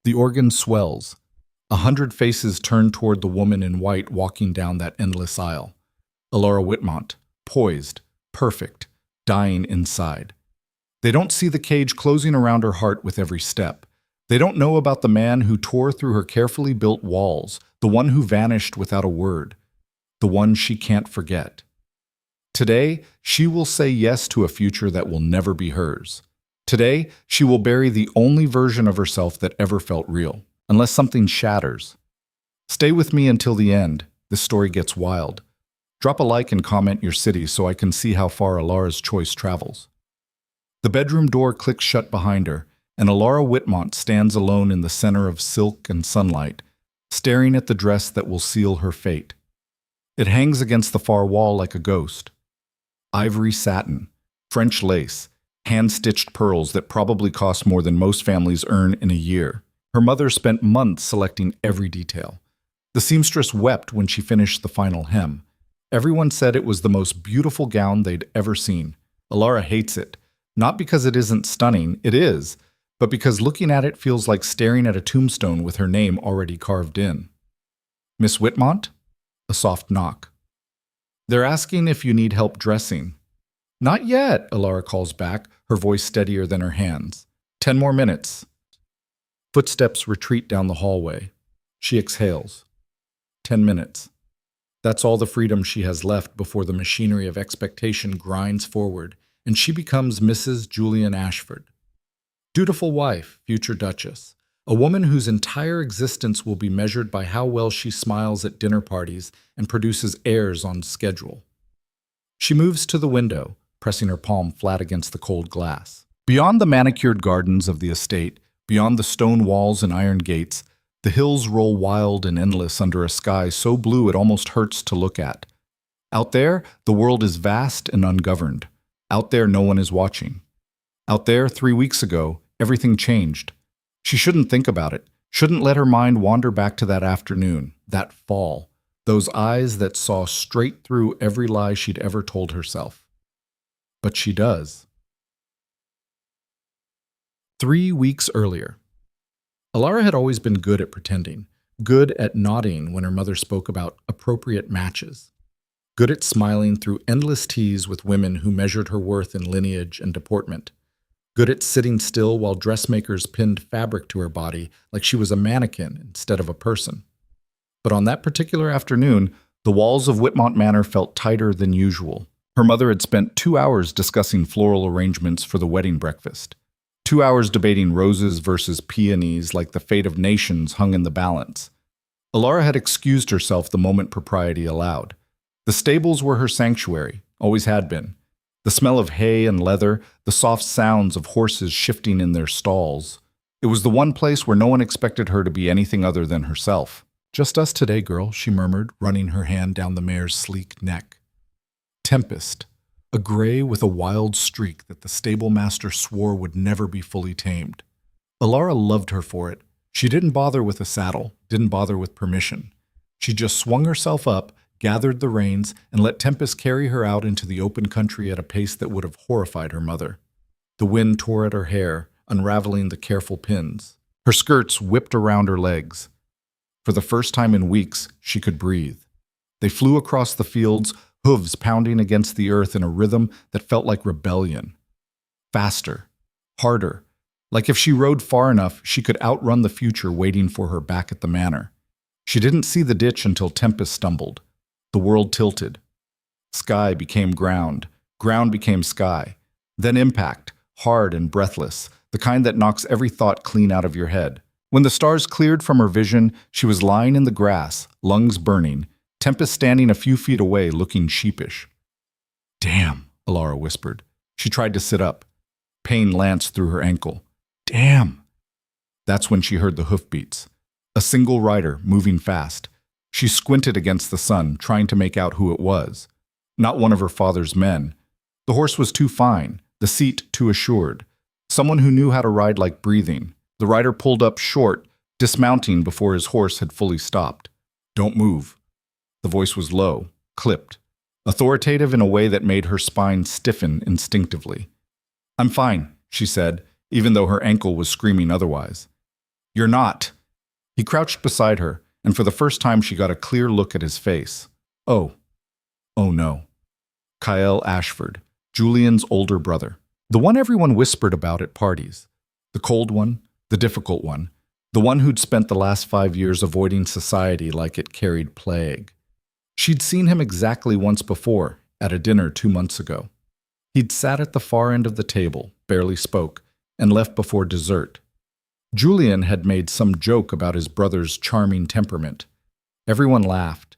The organ swells. 100 faces turn toward the woman in white walking down that endless aisle. Elara Whitmont, poised, perfect, dying inside. They don't see the cage closing around her heart with every step. They don't know about the man who tore through her carefully built walls, the one who vanished without a word, the one she can't forget. Today, she will say yes to a future that will never be hers. Today, she will bury the only version of herself that ever felt real, unless something shatters. Stay with me until the end. This story gets wild. Drop a like and comment your city so I can see how far Elara's choice travels. The bedroom door clicks shut behind her, and Elara Whitmont stands alone in the center of silk and sunlight, staring at the dress that will seal her fate. It hangs against the far wall like a ghost. Ivory satin, French lace, hand-stitched pearls that probably cost more than most families earn in a year. Her mother spent months selecting every detail. The seamstress wept when she finished the final hem. Everyone said it was the most beautiful gown they'd ever seen. Elara hates it, not because it isn't stunning, it is, but because looking at it feels like staring at a tombstone with her name already carved in. Miss Whitmont? A soft knock. They're asking if you need help dressing. Not yet, Elara calls back, her voice steadier than her hands. 10 more minutes. Footsteps retreat down the hallway. She exhales. 10 minutes. That's all the freedom she has left before the machinery of expectation grinds forward, and she becomes Mrs. Julian Ashford. Dutiful wife, future Duchess, a woman whose entire existence will be measured by how well she smiles at dinner parties and produces heirs on schedule. She moves to the window, pressing her palm flat against the cold glass. Beyond the manicured gardens of the estate, beyond the stone walls and iron gates, the hills roll wild and endless under a sky so blue it almost hurts to look at. Out there, the world is vast and ungoverned. Out there, no one is watching. Out there, 3 weeks ago, everything changed. She shouldn't think about it, shouldn't let her mind wander back to that afternoon, that fall, those eyes that saw straight through every lie she'd ever told herself. But she does. 3 weeks earlier. Elara had always been good at pretending, good at nodding when her mother spoke about appropriate matches, good at smiling through endless teas with women who measured her worth in lineage and deportment, good at sitting still while dressmakers pinned fabric to her body like she was a mannequin instead of a person. But on that particular afternoon, the walls of Whitmont Manor felt tighter than usual. Her mother had spent 2 hours discussing floral arrangements for the wedding breakfast, 2 hours debating roses versus peonies like the fate of nations hung in the balance. Elara had excused herself the moment propriety allowed. The stables were her sanctuary, always had been. The smell of hay and leather, the soft sounds of horses shifting in their stalls. It was the one place where no one expected her to be anything other than herself. Just us today, girl, she murmured, running her hand down the mare's sleek neck. Tempest, a gray with a wild streak that the stable master swore would never be fully tamed. Elara loved her for it. She didn't bother with a saddle, didn't bother with permission. She just swung herself up, gathered the reins, and let Tempest carry her out into the open country at a pace that would have horrified her mother. The wind tore at her hair, unraveling the careful pins. Her skirts whipped around her legs. For the first time in weeks, she could breathe. They flew across the fields, hooves pounding against the earth in a rhythm that felt like rebellion. Faster, harder, like if she rode far enough, she could outrun the future waiting for her back at the manor. She didn't see the ditch until Tempest stumbled. The world tilted. Sky became ground. Ground became sky. Then impact, hard and breathless, the kind that knocks every thought clean out of your head. When the stars cleared from her vision, she was lying in the grass, lungs burning, Tempest standing a few feet away, looking sheepish. Damn, Elara whispered. She tried to sit up. Pain lanced through her ankle. Damn! That's when she heard the hoofbeats. A single rider, moving fast. She squinted against the sun, trying to make out who it was. Not one of her father's men. The horse was too fine, the seat too assured. Someone who knew how to ride like breathing. The rider pulled up short, dismounting before his horse had fully stopped. Don't move. The voice was low, clipped, authoritative in a way that made her spine stiffen instinctively. I'm fine, she said, even though her ankle was screaming otherwise. You're not. He crouched beside her, and for the first time she got a clear look at his face. Oh. Oh no. Kyle Ashford, Julian's older brother. The one everyone whispered about at parties. The cold one, the difficult one, the one who'd spent the last 5 years avoiding society like it carried plague. She'd seen him exactly once before, at a dinner 2 months ago. He'd sat at the far end of the table, barely spoke, and left before dessert. Julian had made some joke about his brother's charming temperament. Everyone laughed.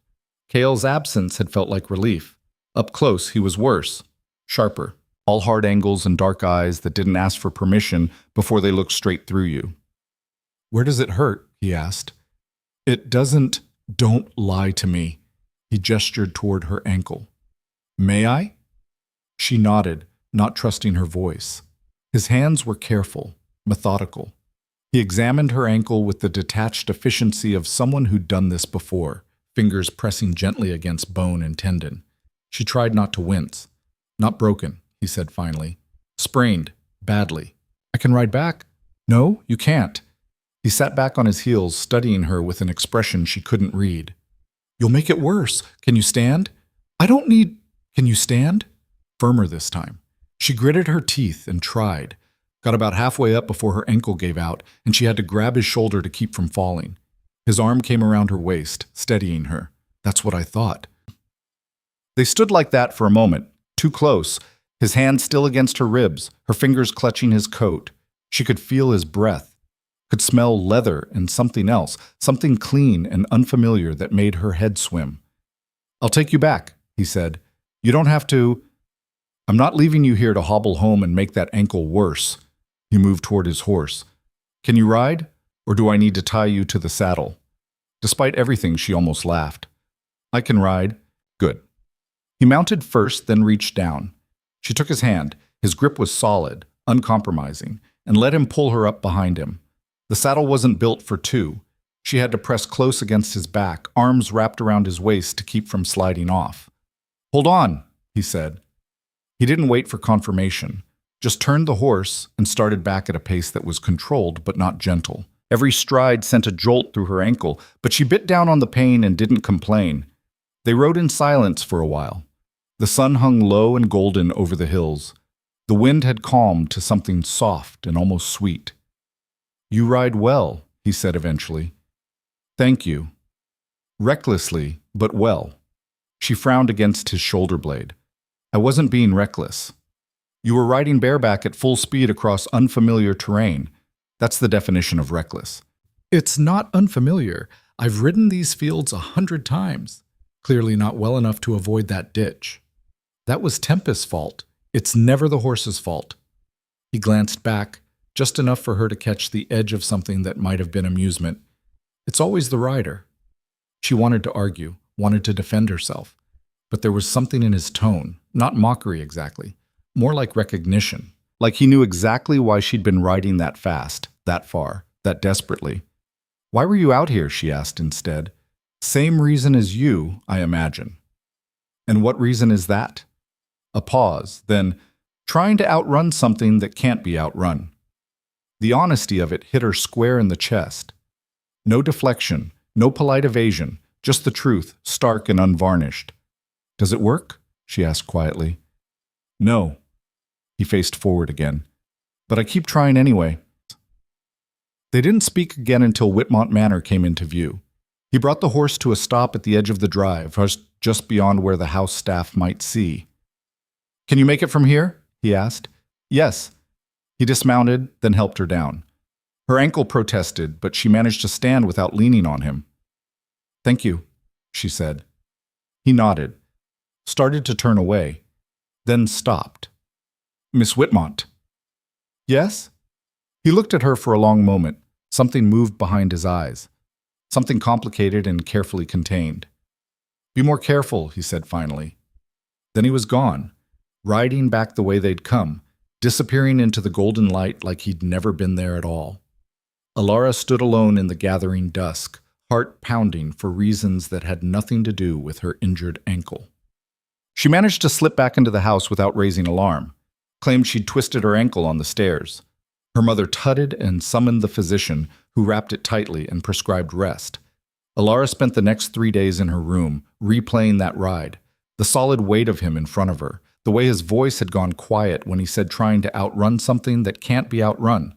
Cale's absence had felt like relief. Up close, he was worse, sharper, all hard angles and dark eyes that didn't ask for permission before they looked straight through you. Where does it hurt? He asked. It doesn't. Don't lie to me. He gestured toward her ankle. May I? She nodded, not trusting her voice. His hands were careful, methodical. He examined her ankle with the detached efficiency of someone who'd done this before, fingers pressing gently against bone and tendon. She tried not to wince. Not broken, he said finally. Sprained, badly. I can ride back? No, you can't. He sat back on his heels, studying her with an expression she couldn't read. You'll make it worse. Can you stand? I don't need... Can you stand? Firmer this time. She gritted her teeth and tried. Got about halfway up before her ankle gave out, and she had to grab his shoulder to keep from falling. His arm came around her waist, steadying her. That's what I thought. They stood like that for a moment, too close, his hand still against her ribs, her fingers clutching his coat. She could feel his breath, could smell leather and something else, something clean and unfamiliar that made her head swim. I'll take you back, he said. You don't have to... I'm not leaving you here to hobble home and make that ankle worse. He moved toward his horse. Can you ride, or do I need to tie you to the saddle? Despite everything, she almost laughed. I can ride. Good. He mounted first, then reached down. She took his hand. His grip was solid, uncompromising, and let him pull her up behind him. The saddle wasn't built for two. She had to press close against his back, arms wrapped around his waist to keep from sliding off. Hold on, he said. He didn't wait for confirmation, just turned the horse and started back at a pace that was controlled but not gentle. Every stride sent a jolt through her ankle, but she bit down on the pain and didn't complain. They rode in silence for a while. The sun hung low and golden over the hills. The wind had calmed to something soft and almost sweet. You ride well, he said eventually. Thank you. Recklessly, but well. She frowned against his shoulder blade. I wasn't being reckless. You were riding bareback at full speed across unfamiliar terrain. That's the definition of reckless. It's not unfamiliar. I've ridden these fields 100 times. Clearly not well enough to avoid that ditch. That was Tempest's fault. It's never the horse's fault. He glanced back, just enough for her to catch the edge of something that might have been amusement. It's always the rider. She wanted to argue, wanted to defend herself. But there was something in his tone, not mockery exactly, more like recognition, like he knew exactly why she'd been riding that fast, that far, that desperately. Why were you out here, she asked instead. Same reason as you, I imagine. And what reason is that? A pause, then trying to outrun something that can't be outrun. The honesty of it hit her square in the chest. No deflection, no polite evasion, just the truth, stark and unvarnished. Does it work? She asked quietly. No. He faced forward again. But I keep trying anyway. They didn't speak again until Whitmont Manor came into view. He brought the horse to a stop at the edge of the drive, just beyond where the house staff might see. Can you make it from here? He asked. Yes. He dismounted, then helped her down. Her ankle protested, but she managed to stand without leaning on him. Thank you, she said. He nodded, started to turn away, then stopped. Miss Whitmont. Yes? He looked at her for a long moment. Something moved behind his eyes. Something complicated and carefully contained. Be more careful, he said finally. Then he was gone, riding back the way they'd come, disappearing into the golden light like he'd never been there at all. Elara stood alone in the gathering dusk, heart pounding for reasons that had nothing to do with her injured ankle. She managed to slip back into the house without raising alarm, claimed she'd twisted her ankle on the stairs. Her mother tutted and summoned the physician, who wrapped it tightly and prescribed rest. Elara spent the next 3 days in her room, replaying that ride, the solid weight of him in front of her, the way his voice had gone quiet when he said trying to outrun something that can't be outrun,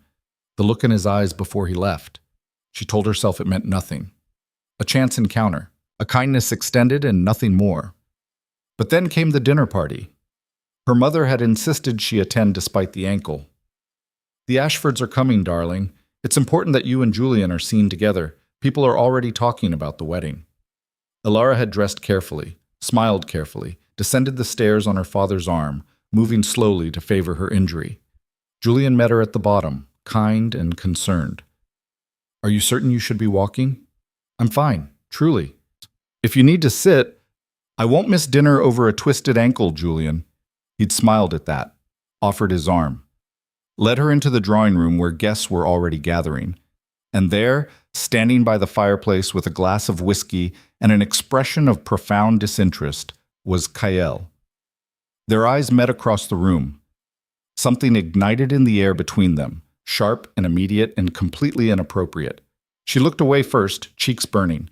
the look in his eyes before he left. She told herself it meant nothing. A chance encounter, a kindness extended and nothing more. But then came the dinner party. Her mother had insisted she attend despite the ankle. "The Ashfords are coming, darling. It's important that you and Julian are seen together. People are already talking about the wedding." Elara had dressed carefully, smiled carefully, descended the stairs on her father's arm, moving slowly to favor her injury. Julian met her at the bottom, kind and concerned. "Are you certain you should be walking?" "I'm fine, truly." "If you need to sit—" "I won't miss dinner over a twisted ankle, Julian." He'd smiled at that, offered his arm, led her into the drawing room where guests were already gathering. And there, standing by the fireplace with a glass of whiskey and an expression of profound disinterest, was Kael. Their eyes met across the room. Something ignited in the air between them, sharp and immediate and completely inappropriate. She looked away first, cheeks burning.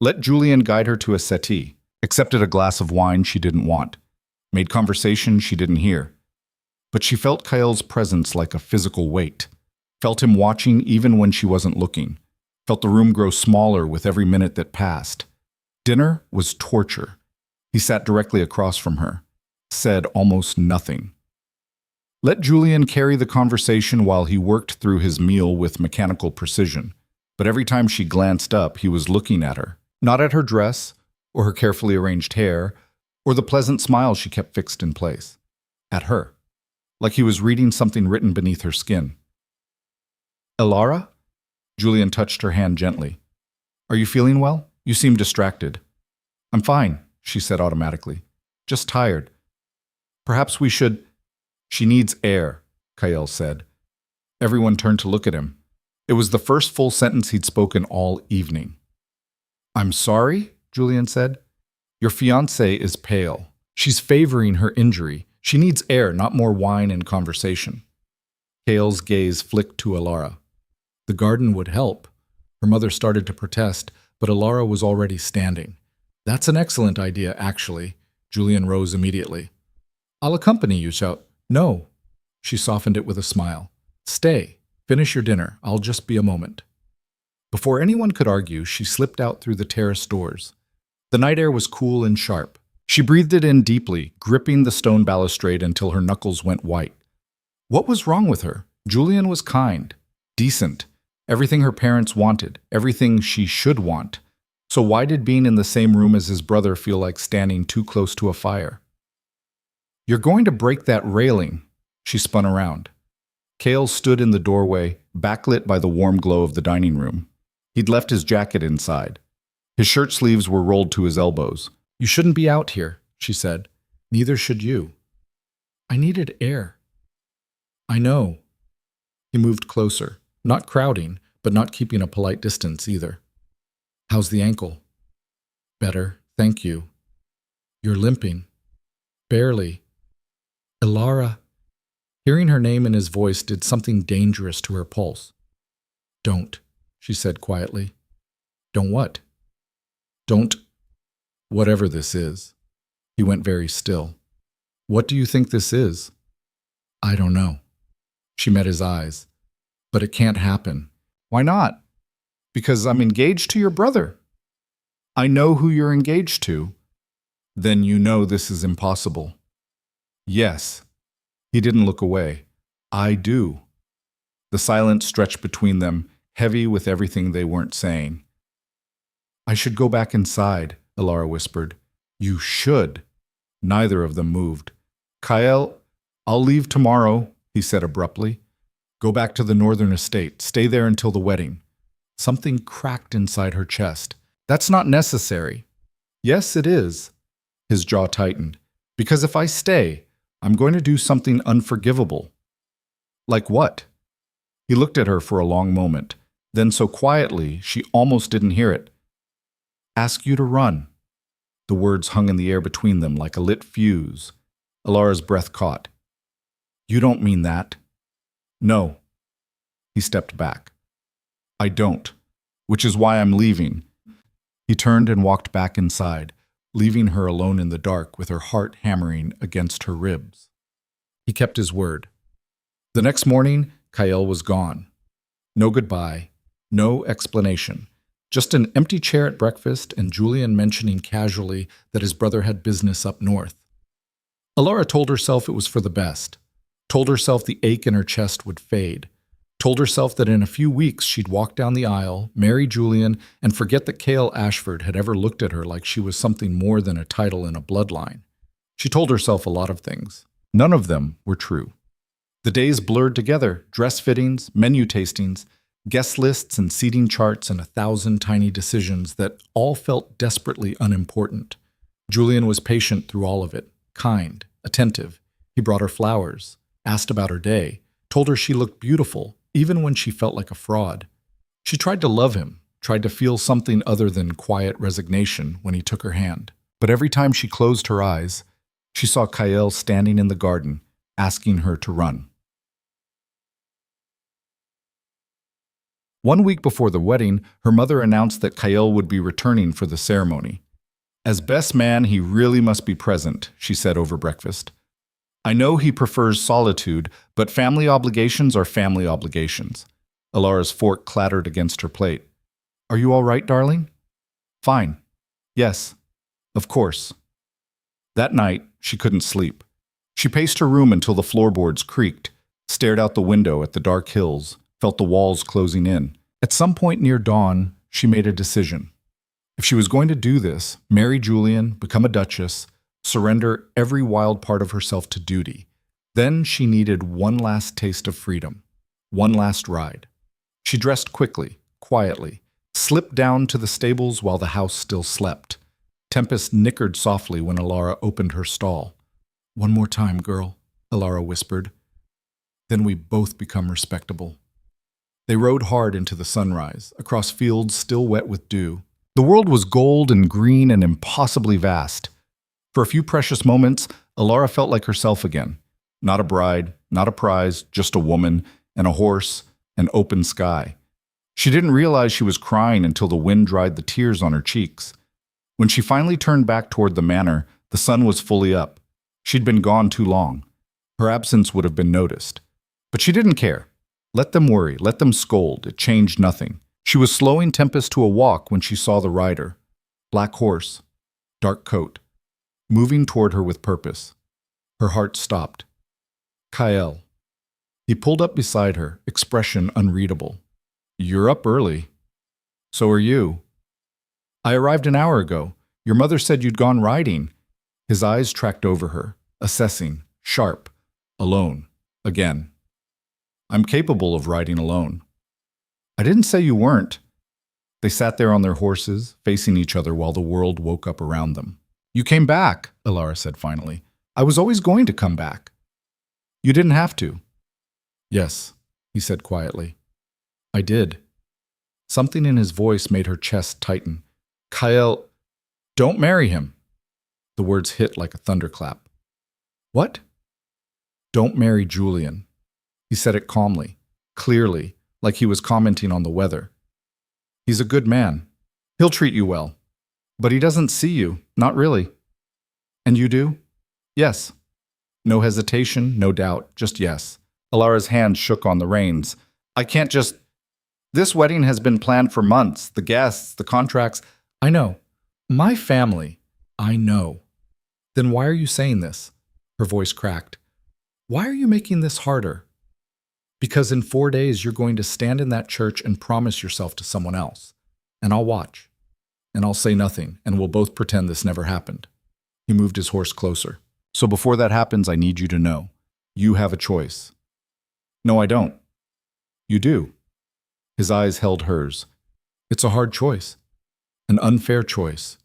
Let Julian guide her to a settee, accepted a glass of wine she didn't want, made conversation she didn't hear. But she felt Kael's presence like a physical weight, felt him watching even when she wasn't looking, felt the room grow smaller with every minute that passed. Dinner was torture. He sat directly across from her, said almost nothing. Let Julian carry the conversation while he worked through his meal with mechanical precision. But every time she glanced up, he was looking at her, not at her dress, or her carefully arranged hair, or the pleasant smile she kept fixed in place. At her, like he was reading something written beneath her skin. "Elara?" Julian touched her hand gently. "Are you feeling well? You seem distracted." "I'm fine," she said automatically. "Just tired. Perhaps we should—" "She needs air," Kael said. Everyone turned to look at him. It was the first full sentence he'd spoken all evening. "I'm sorry," Julian said. "Your fiancé is pale. She's favoring her injury. She needs air, not more wine and conversation." Kael's gaze flicked to Elara. The garden would help. Her mother started to protest, but Elara was already standing. "That's an excellent idea, actually." Julian rose immediately. "I'll accompany you, shout." "No." She softened it with a smile. "Stay. Finish your dinner. I'll just be a moment." Before anyone could argue, she slipped out through the terrace doors. The night air was cool and sharp. She breathed it in deeply, gripping the stone balustrade until her knuckles went white. What was wrong with her? Julian was kind, decent, everything her parents wanted, everything she should want. So why did being in the same room as his brother feel like standing too close to a fire? "You're going to break that railing." She spun around. Kael stood in the doorway, backlit by the warm glow of the dining room. He'd left his jacket inside. His shirt sleeves were rolled to his elbows. "You shouldn't be out here," she said. "Neither should you." "I needed air." "I know." He moved closer, not crowding, but not keeping a polite distance either. "How's the ankle?" "Better, thank you." "You're limping." "Barely." "Elara." Hearing her name in his voice did something dangerous to her pulse. "Don't," she said quietly. "Don't what?" "Don't. Whatever this is." He went very still. "What do you think this is?" "I don't know." She met his eyes. "But it can't happen." "Why not?" "Because I'm engaged to your brother." "I know who you're engaged to." "Then you know this is impossible." "Yes." He didn't look away. "I do." The silence stretched between them, heavy with everything they weren't saying. "I should go back inside," Elara whispered. "You should." Neither of them moved. "Kael, I'll leave tomorrow," he said abruptly. "Go back to the northern estate. Stay there until the wedding." Something cracked inside her chest. "That's not necessary." "Yes, it is." His jaw tightened. "Because if I stay, I'm going to do something unforgivable." "Like what?" He looked at her for a long moment, then so quietly she almost didn't hear it. "Ask you to run." The words hung in the air between them like a lit fuse. Elara's breath caught. "You don't mean that." "No." He stepped back. I don't, which is why I'm leaving. He turned and walked back inside, leaving her alone in the dark with her heart hammering against her ribs. He kept his word. The next morning, Kael was gone. No goodbye, no explanation. Just an empty chair at breakfast and Julian mentioning casually that his brother had business up north. Elara told herself it was for the best, told herself the ache in her chest would fade, told herself that in a few weeks she'd walk down the aisle, marry Julian, and forget that Kael Ashford had ever looked at her like she was something more than a title in a bloodline. She told herself a lot of things. None of them were true. The days blurred together, dress fittings, menu tastings, guest lists and seating charts, and 1,000 tiny decisions that all felt desperately unimportant. Julian was patient through all of it, kind, attentive. He brought her flowers, asked about her day, told her she looked beautiful, even when she felt like a fraud. She tried to love him, tried to feel something other than quiet resignation when he took her hand. But every time she closed her eyes, she saw Kael standing in the garden, asking her to run. 1 week before the wedding, her mother announced that Kael would be returning for the ceremony. As best man, he really must be present, she said over breakfast. I know he prefers solitude, but family obligations are family obligations. Elara's fork clattered against her plate. Are you all right, darling? Fine. Yes. Of course. That night, she couldn't sleep. She paced her room until the floorboards creaked, stared out the window at the dark hills, felt the walls closing in. At some point near dawn, she made a decision. If she was going to do this, marry Julian, become a duchess, surrender every wild part of herself to duty, then she needed one last taste of freedom, one last ride. She dressed quickly, quietly, slipped down to the stables while the house still slept. Tempest nickered softly when Elara opened her stall. One more time, girl, Elara whispered. Then we both become respectable. They rode hard into the sunrise, across fields still wet with dew. The world was gold and green and impossibly vast. For a few precious moments, Elara felt like herself again. Not a bride, not a prize, just a woman, and a horse, an open sky. She didn't realize she was crying until the wind dried the tears on her cheeks. When she finally turned back toward the manor, the sun was fully up. She'd been gone too long. Her absence would have been noticed. But she didn't care. Let them worry, let them scold, it changed nothing. She was slowing Tempest to a walk when she saw the rider. Black horse, dark coat, moving toward her with purpose. Her heart stopped. Kael. He pulled up beside her, expression unreadable. You're up early. So are you. I arrived an hour ago. Your mother said you'd gone riding. His eyes tracked over her, assessing, sharp, alone, again. I'm capable of riding alone. I didn't say you weren't. They sat there on their horses, facing each other while the world woke up around them. You came back, Elara said finally. I was always going to come back. You didn't have to. Yes, he said quietly. I did. Something in his voice made her chest tighten. Kael, don't marry him. The words hit like a thunderclap. What? Don't marry Julian. He said it calmly, clearly, like he was commenting on the weather. He's a good man. He'll treat you well. But he doesn't see you, not really. And you do? Yes. No hesitation, no doubt, just yes. Elara's hand shook on the reins. I can't just... This wedding has been planned for months. The guests, the contracts. I know. My family. I know. Then why are you saying this? Her voice cracked. Why are you making this harder? Because in 4 days you're going to stand in that church and promise yourself to someone else. And I'll watch. And I'll say nothing, and we'll both pretend this never happened. He moved his horse closer. So before that happens, I need you to know. You have a choice. No, I don't. You do. His eyes held hers. It's a hard choice. An unfair choice.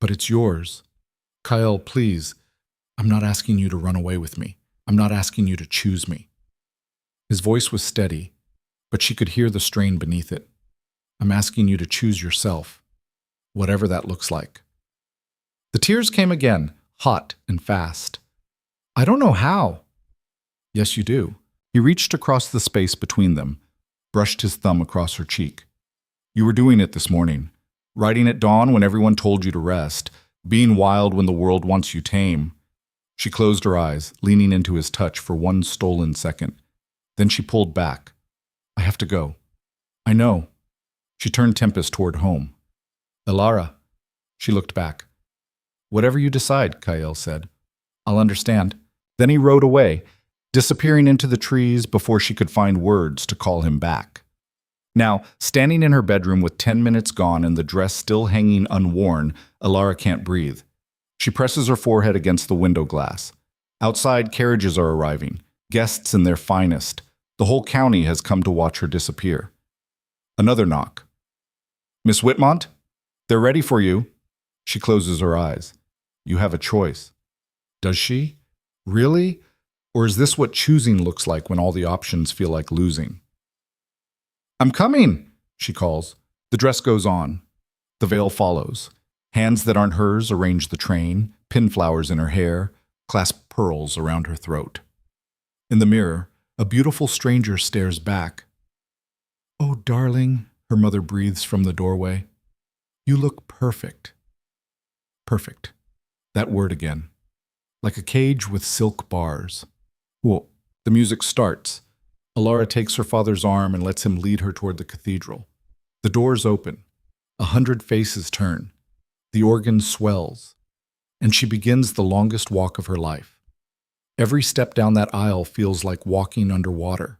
But it's yours. Kael, please. I'm not asking you to run away with me. I'm not asking you to choose me. His voice was steady, but she could hear the strain beneath it. I'm asking you to choose yourself, whatever that looks like. The tears came again, hot and fast. I don't know how. Yes, you do. He reached across the space between them. brushed his thumb across her cheek. You were doing it this morning. Riding at dawn when everyone told you to rest. Being wild when the world wants you tame. She closed her eyes, leaning into his touch for one stolen second. Then she pulled back. I have to go. I know. She turned Tempest toward home. Elara. She looked back. Whatever you decide, Kael said. I'll understand. Then he rode away, disappearing into the trees before she could find words to call him back. Now, standing in her bedroom with 10 minutes gone and the dress still hanging unworn, Elara can't breathe. She presses her forehead against the window glass. Outside, carriages are arriving, guests in their finest. The whole county has come to watch her disappear. Another knock. Miss Whitmont? They're ready for you. She closes her eyes. You have a choice. Does she? Really? Or is this what choosing looks like when all the options feel like losing? I'm coming, she calls. The dress goes on. The veil follows. Hands that aren't hers arrange the train, pin flowers in her hair, clasp pearls around her throat. In the mirror, a beautiful stranger stares back. Oh, darling, her mother breathes from the doorway. You look perfect. Perfect. That word again. Like a cage with silk bars. Whoa. The music starts. Elara takes her father's arm and lets him lead her toward the cathedral. The doors open. 100 faces turn. The organ swells. And she begins the longest walk of her life. Every step down that aisle feels like walking underwater.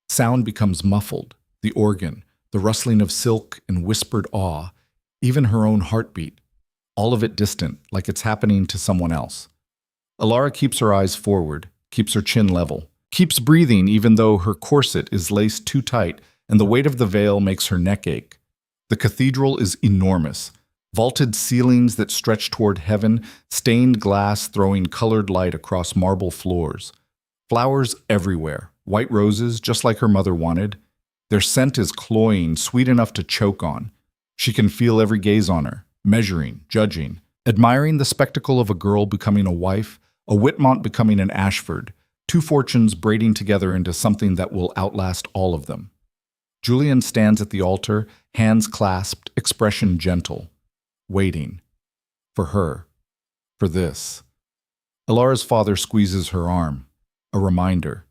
Sound becomes muffled. The organ, the rustling of silk and whispered awe, even her own heartbeat. All of it distant, like it's happening to someone else. Elara keeps her eyes forward, keeps her chin level, keeps breathing even though her corset is laced too tight and the weight of the veil makes her neck ache. The cathedral is enormous. Vaulted ceilings that stretch toward heaven, stained glass throwing colored light across marble floors. Flowers everywhere, white roses just like her mother wanted. Their scent is cloying, sweet enough to choke on. She can feel every gaze on her, measuring, judging, admiring the spectacle of a girl becoming a wife, a Whitmont becoming an Ashford, two fortunes braiding together into something that will outlast all of them. Julian stands at the altar, hands clasped, expression gentle, waiting. For her. For this. Elara's father squeezes her arm. A reminder.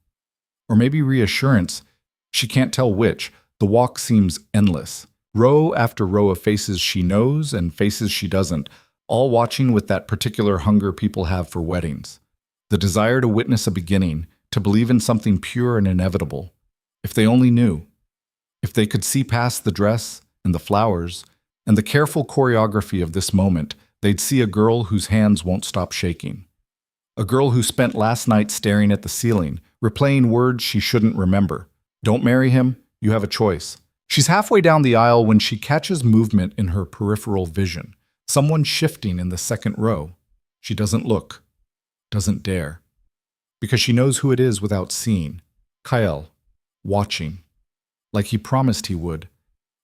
Or maybe reassurance. She can't tell which. The walk seems endless. Row after row of faces she knows and faces she doesn't, all watching with that particular hunger people have for weddings. The desire to witness a beginning, to believe in something pure and inevitable. If they only knew. If they could see past the dress and the flowers and the careful choreography of this moment, they'd see a girl whose hands won't stop shaking. A girl who spent last night staring at the ceiling, replaying words she shouldn't remember. Don't marry him, you have a choice. She's halfway down the aisle when she catches movement in her peripheral vision. Someone shifting in the second row. She doesn't look. Doesn't dare. Because she knows who it is without seeing. Kael. Watching. Like he promised he would.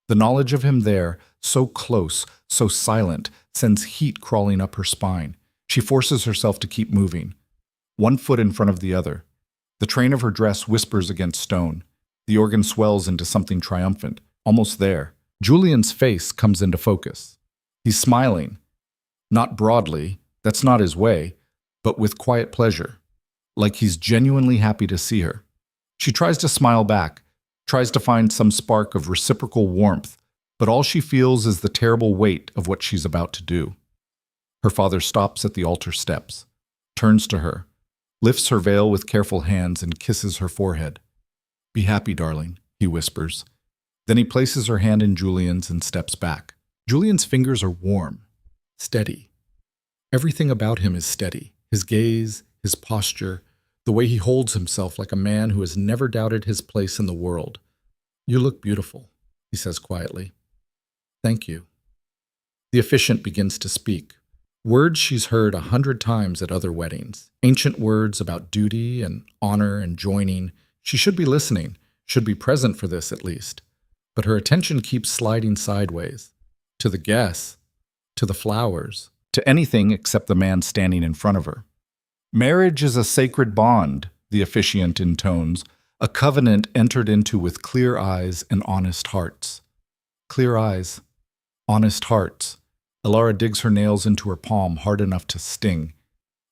The knowledge of him there, so close, so silent, sends heat crawling up her spine. She forces herself to keep moving. One foot in front of the other. The train of her dress whispers against stone. The organ swells into something triumphant. Almost there. Julian's face comes into focus. He's smiling. Not broadly, that's not his way, but with quiet pleasure. Like he's genuinely happy to see her. She tries to smile back, tries to find some spark of reciprocal warmth, but all she feels is the terrible weight of what she's about to do. Her father stops at the altar steps, turns to her, lifts her veil with careful hands and kisses her forehead. Be happy, darling, he whispers. Then he places her hand in Julian's and steps back. Julian's fingers are warm, steady. Everything about him is steady. His gaze, his posture, the way he holds himself like a man who has never doubted his place in the world. You look beautiful, he says quietly. Thank you. The officiant begins to speak. Words she's heard 100 times at other weddings. Ancient words about duty and honor and joining. She should be listening, should be present for this at least. But her attention keeps sliding sideways. To the guests, to the flowers, to anything except the man standing in front of her. Marriage is a sacred bond, the officiant intones, a covenant entered into with clear eyes and honest hearts. Clear eyes, honest hearts. Elara digs her nails into her palm hard enough to sting.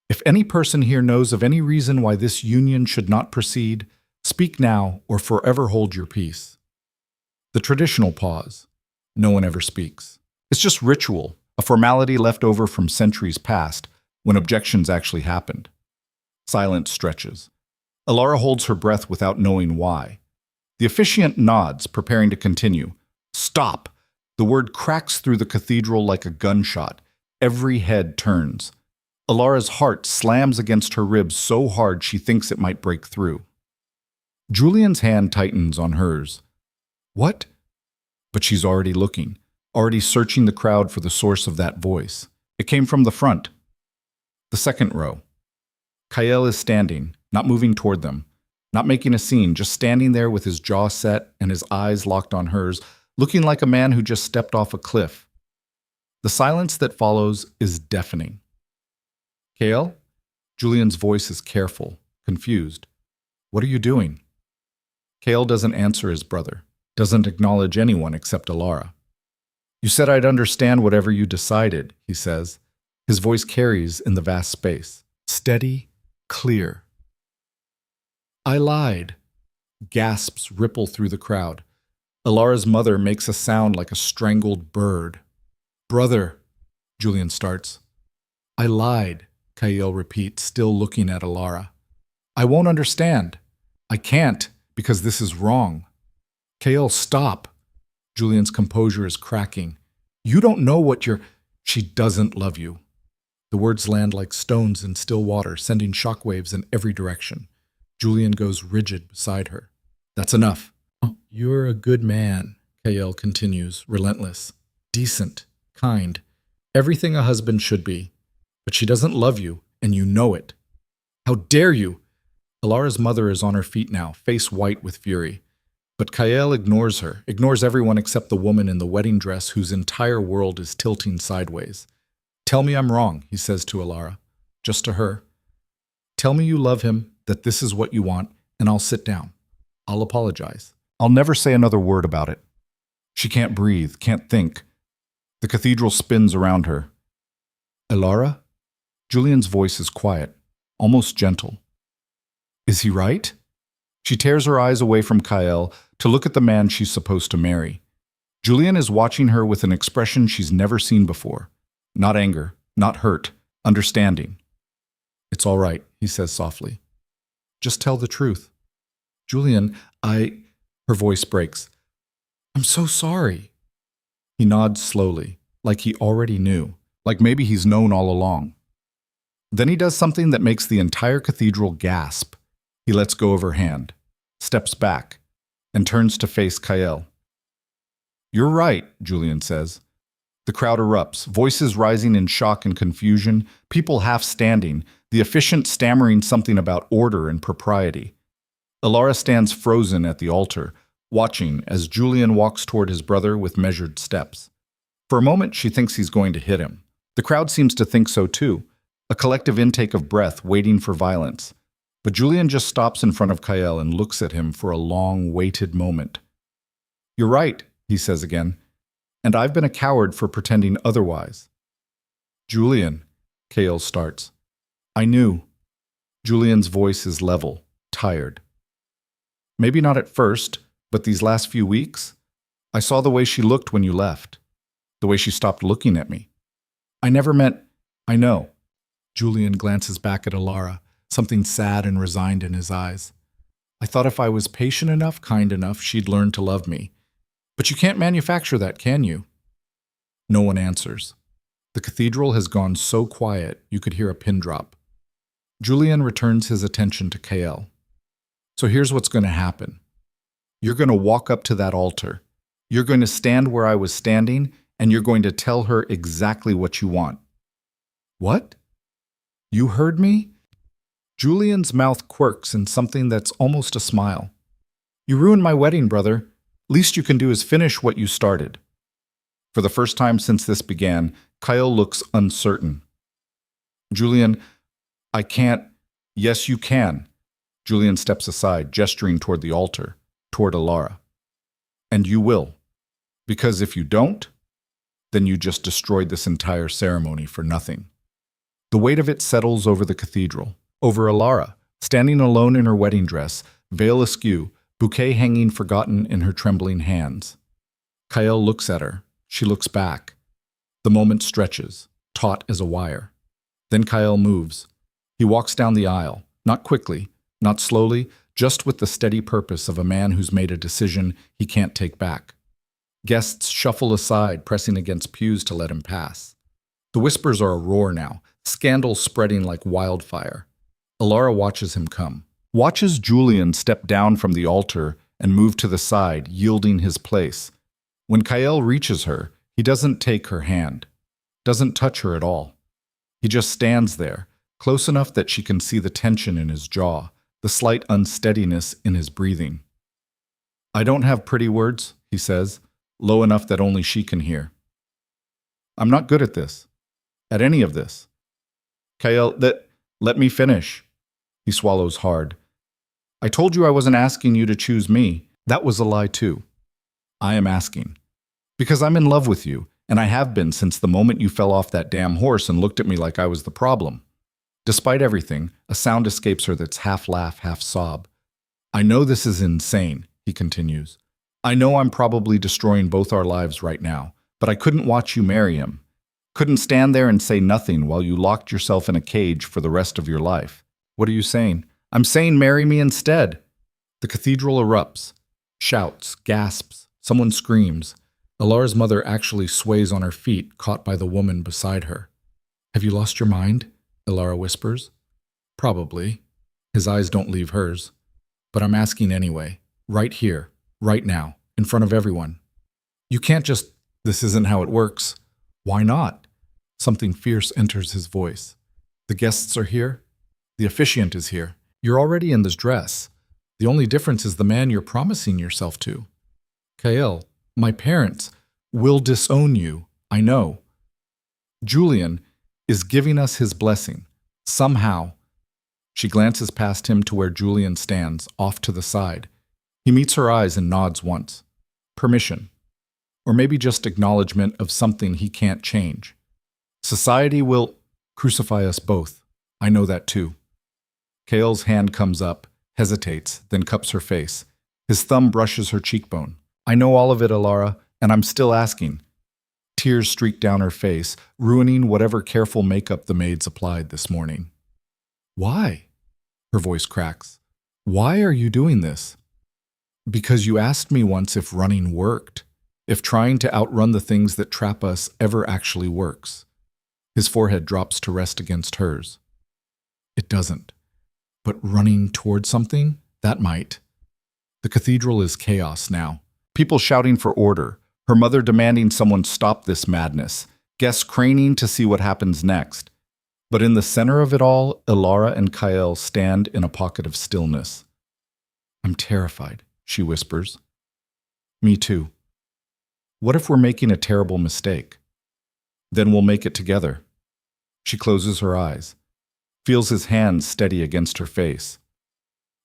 If any person here knows of any reason why this union should not proceed, speak now or forever hold your peace. The traditional pause. No one ever speaks. It's just ritual, a formality left over from centuries past when objections actually happened. Silence stretches. Elara holds her breath without knowing why. The officiant nods, preparing to continue. Stop! The word cracks through the cathedral like a gunshot. Every head turns. Elara's heart slams against her ribs so hard she thinks it might break through. Julian's hand tightens on hers. What? But she's already looking, already searching the crowd for the source of that voice. It came from the front. The second row. Kael is standing, not moving toward them, not making a scene, just standing there with his jaw set and his eyes locked on hers, looking like a man who just stepped off a cliff. The silence that follows is deafening. Kael? Julian's voice is careful, confused. What are you doing? Kael doesn't answer his brother, doesn't acknowledge anyone except Elara. You said I'd understand whatever you decided, he says. His voice carries in the vast space. Steady, clear. I lied. Gasps ripple through the crowd. Elara's mother makes a sound like a strangled bird. Brother, Julian starts. I lied, Kael repeats, still looking at Elara. I won't understand. I can't, because this is wrong. Kael, stop. Julian's composure is cracking. You don't know what you're... She doesn't love you. The words land like stones in still water, sending shockwaves in every direction. Julian goes rigid beside her. That's enough. You're a good man, Kael continues, relentless. Decent, kind, everything a husband should be. But she doesn't love you, and you know it. How dare you? Elara's mother is on her feet now, face white with fury. But Kael ignores her, ignores everyone except the woman in the wedding dress whose entire world is tilting sideways. Tell me I'm wrong, he says to Elara, just to her. Tell me you love him, that this is what you want, and I'll sit down. I'll apologize. I'll never say another word about it. She can't breathe, can't think. The cathedral spins around her. Elara? Julian's voice is quiet, almost gentle. Is he right? She tears her eyes away from Kael to look at the man she's supposed to marry. Julian is watching her with an expression she's never seen before. Not anger, not hurt, understanding. It's all right, he says softly. Just tell the truth. Julian, Her voice breaks. I'm so sorry. He nods slowly, like he already knew, like maybe he's known all along. Then he does something that makes the entire cathedral gasp. He lets go of her hand, steps back, and turns to face Kael. You're right, Julian says. The crowd erupts, voices rising in shock and confusion, people half standing, the officiant stammering something about order and propriety. Elara stands frozen at the altar, watching as Julian walks toward his brother with measured steps. For a moment, she thinks he's going to hit him. The crowd seems to think so too, a collective intake of breath waiting for violence. But Julian just stops in front of Kael and looks at him for a long, waited moment. You're right, he says again, and I've been a coward for pretending otherwise. Julian, Kael starts. I knew. Julian's voice is level, tired. Maybe not at first, but these last few weeks, I saw the way she looked when you left, the way she stopped looking at me. I never meant, I know. Julian glances back at Elara, something sad and resigned in his eyes. I thought if I was patient enough, kind enough, she'd learn to love me. But you can't manufacture that, can you? No one answers. The cathedral has gone so quiet you could hear a pin drop. Julian returns his attention to Kael. So here's what's going to happen. You're going to walk up to that altar. You're going to stand where I was standing, and you're going to tell her exactly what you want. What? You heard me? Julian's mouth quirks in something that's almost a smile. You ruined my wedding, brother. Least you can do is finish what you started. For the first time since this began, Kael looks uncertain. Julian, I can't. Yes, you can. Julian steps aside, gesturing toward the altar, toward Elara. And you will. Because if you don't, then you just destroyed this entire ceremony for nothing. The weight of it settles over the cathedral, over Elara, standing alone in her wedding dress, veil askew, bouquet hanging forgotten in her trembling hands. Kael looks at her. She looks back. The moment stretches, taut as a wire. Then Kael moves. He walks down the aisle, not quickly, not slowly, just with the steady purpose of a man who's made a decision he can't take back. Guests shuffle aside, pressing against pews to let him pass. The whispers are a roar now, scandals spreading like wildfire. Elara watches him come, watches Julian step down from the altar and move to the side, yielding his place. When Kael reaches her, he doesn't take her hand, doesn't touch her at all. He just stands there, close enough that she can see the tension in his jaw, the slight unsteadiness in his breathing. "I don't have pretty words," he says, low enough that only she can hear. "I'm not good at this, at any of this." "Kael, let me finish." He swallows hard. "I told you I wasn't asking you to choose me. That was a lie too. I am asking. Because I'm in love with you, and I have been since the moment you fell off that damn horse and looked at me like I was the problem." Despite everything, a sound escapes her that's half laugh, half sob. "I know this is insane," he continues. "I know I'm probably destroying both our lives right now, but I couldn't watch you marry him. Couldn't stand there and say nothing while you locked yourself in a cage for the rest of your life. What are you saying?" "I'm saying marry me instead." The cathedral erupts. Shouts, gasps, someone screams. Elara's mother actually sways on her feet, caught by the woman beside her. "Have you lost your mind?" Elara whispers. "Probably." His eyes don't leave hers. "But I'm asking anyway. Right here, right now, in front of everyone. You can't just, this isn't how it works." "Why not?" Something fierce enters his voice. "The guests are here. The officiant is here. You're already in this dress. The only difference is the man you're promising yourself to. Kael, my parents will disown you, I know. Julian is giving us his blessing. Somehow." She glances past him to where Julian stands, off to the side. He meets her eyes and nods once. Permission. Or maybe just acknowledgement of something he can't change. Society will crucify us both. I know that too. Kael's hand comes up, hesitates, then cups her face. His thumb brushes her cheekbone. "I know all of it, Elara, and I'm still asking." Tears streak down her face, ruining whatever careful makeup the maids applied this morning. "Why?" Her voice cracks. "Why are you doing this?" "Because you asked me once if running worked, if trying to outrun the things that trap us ever actually works." His forehead drops to rest against hers. "It doesn't. But running toward something, that might." The cathedral is chaos now. People shouting for order, her mother demanding someone stop this madness, guests craning to see what happens next. But in the center of it all, Elara and Kael stand in a pocket of stillness. "I'm terrified," she whispers. "Me too. What if we're making a terrible mistake? Then we'll make it together." She closes her eyes, feels his hands steady against her face,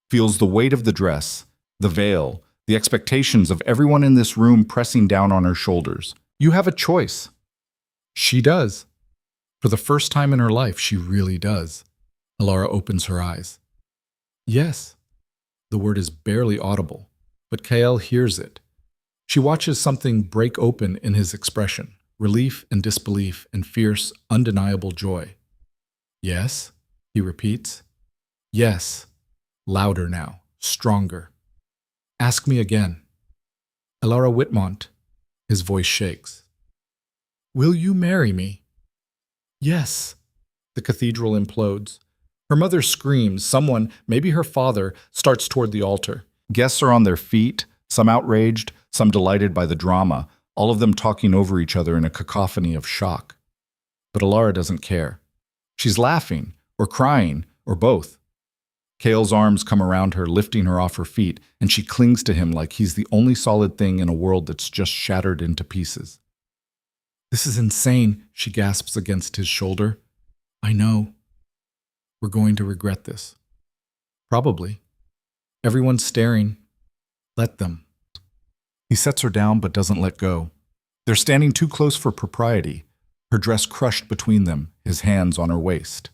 feels the weight of the dress, the veil, the expectations of everyone in this room pressing down on her shoulders. "You have a choice." She does. For the first time in her life, she really does. Elara opens her eyes. "Yes." The word is barely audible, but Kael hears it. She watches something break open in his expression, relief and disbelief and fierce, undeniable joy. "Yes," he repeats. "Yes." Louder now, stronger. "Ask me again." "Elara Whitmont." His voice shakes. "Will you marry me?" "Yes." The cathedral implodes. Her mother screams. Someone, maybe her father, starts toward the altar. Guests are on their feet, some outraged, some delighted by the drama, all of them talking over each other in a cacophony of shock. But Elara doesn't care. She's laughing, or crying, or both. Kael's arms come around her, lifting her off her feet, and she clings to him like he's the only solid thing in a world that's just shattered into pieces. "This is insane," she gasps against his shoulder. "I know. We're going to regret this." "Probably." Everyone's staring. Let them. He sets her down but doesn't let go. They're standing too close for propriety, her dress crushed between them, his hands on her waist.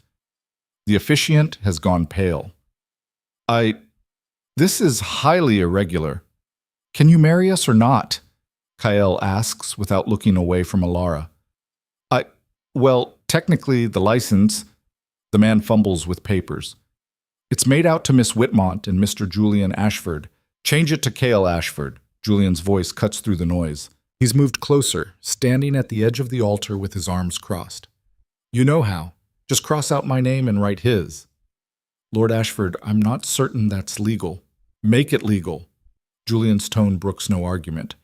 The officiant has gone pale. This is highly irregular. Can you marry us or not? Kael asks without looking away from Elara. Well, technically the license, the man fumbles with papers. It's made out to Miss Whitmont and Mr. Julian Ashford. Change it to Kael Ashford. Julian's voice cuts through the noise. He's moved closer, standing at the edge of the altar with his arms crossed. You know how. Just cross out my name and write his. Lord Ashford, I'm not certain that's legal. Make it legal. Julian's tone brooks no argument.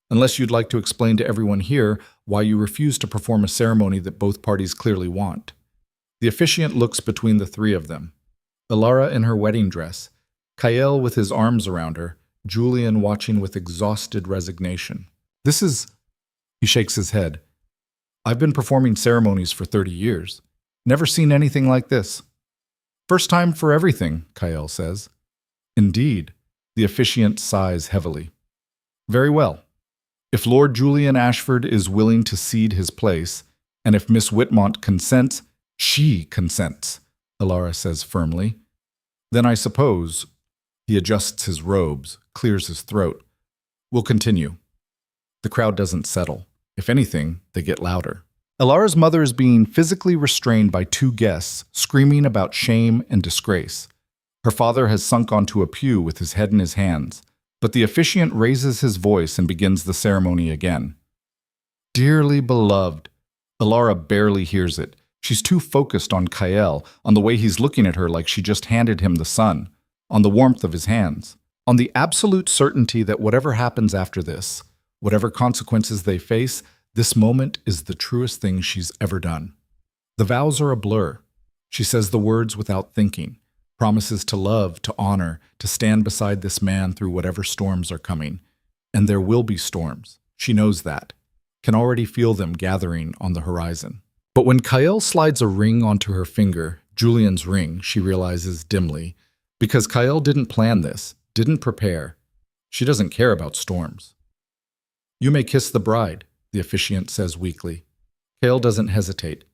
Unless you'd like to explain to everyone here why you refuse to perform a ceremony that both parties clearly want. The officiant looks between the three of them. Elara in her wedding dress, Kael with his arms around her, Julian watching with exhausted resignation. He shakes his head. I've been performing ceremonies for 30 years. Never seen anything like this. First time for everything, Kael says. Indeed, the officiant sighs heavily. Very well. If Lord Julian Ashford is willing to cede his place, and if Miss Whitmont consents, she consents, Elara says firmly. Then I suppose, he adjusts his robes, clears his throat. We'll continue. The crowd doesn't settle. If anything, they get louder. Elara's mother is being physically restrained by two guests, screaming about shame and disgrace. Her father has sunk onto a pew with his head in his hands, but the officiant raises his voice and begins the ceremony again. Dearly beloved. Elara barely hears it. She's too focused on Kael, on the way he's looking at her like she just handed him the sun, on the warmth of his hands, on the absolute certainty that whatever happens after this, whatever consequences they face, this moment is the truest thing she's ever done. The vows are a blur. She says the words without thinking, promises to love, to honor, to stand beside this man through whatever storms are coming. And there will be storms. She knows that. Can already feel them gathering on the horizon. But when Kael slides a ring onto her finger, Julian's ring, she realizes dimly, because Kael didn't plan this, didn't prepare. She doesn't care about storms. You may kiss the bride, the officiant says weakly. Kael doesn't hesitate.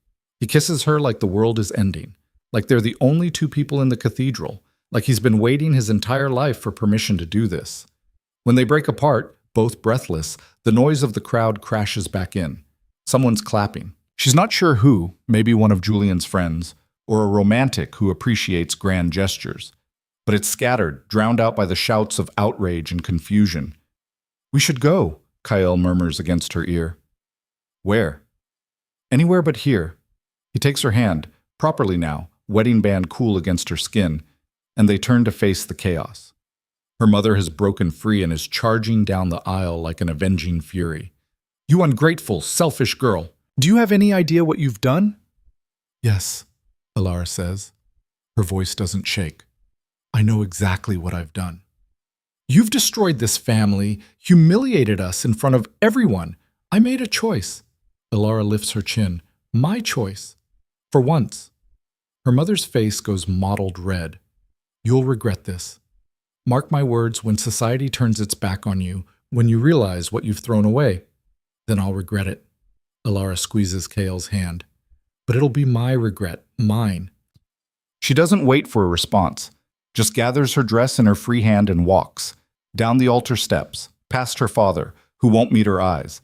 He kisses her like the world is ending, like they're the only two people in the cathedral, like he's been waiting his entire life for permission to do this. When they break apart, both breathless, the noise of the crowd crashes back in. Someone's clapping. She's not sure who, maybe one of Julian's friends, or a romantic who appreciates grand gestures. But it's scattered, drowned out by the shouts of outrage and confusion. We should go, Kael murmurs against her ear. Where? Anywhere but here. He takes her hand, properly now, wedding band cool against her skin, and they turn to face the chaos. Her mother has broken free and is charging down the aisle like an avenging fury. You ungrateful, selfish girl! Do you have any idea what you've done? Yes, Elara says. Her voice doesn't shake. I know exactly what I've done. You've destroyed this family, humiliated us in front of everyone. I made a choice. Elara lifts her chin. My choice. For once. Her mother's face goes mottled red. You'll regret this. Mark my words, when society turns its back on you, when you realize what you've thrown away, then I'll regret it. Elara squeezes Kael's hand. But it'll be my regret, mine. She doesn't wait for a response, just gathers her dress in her free hand and walks, down the altar steps, past her father, who won't meet her eyes,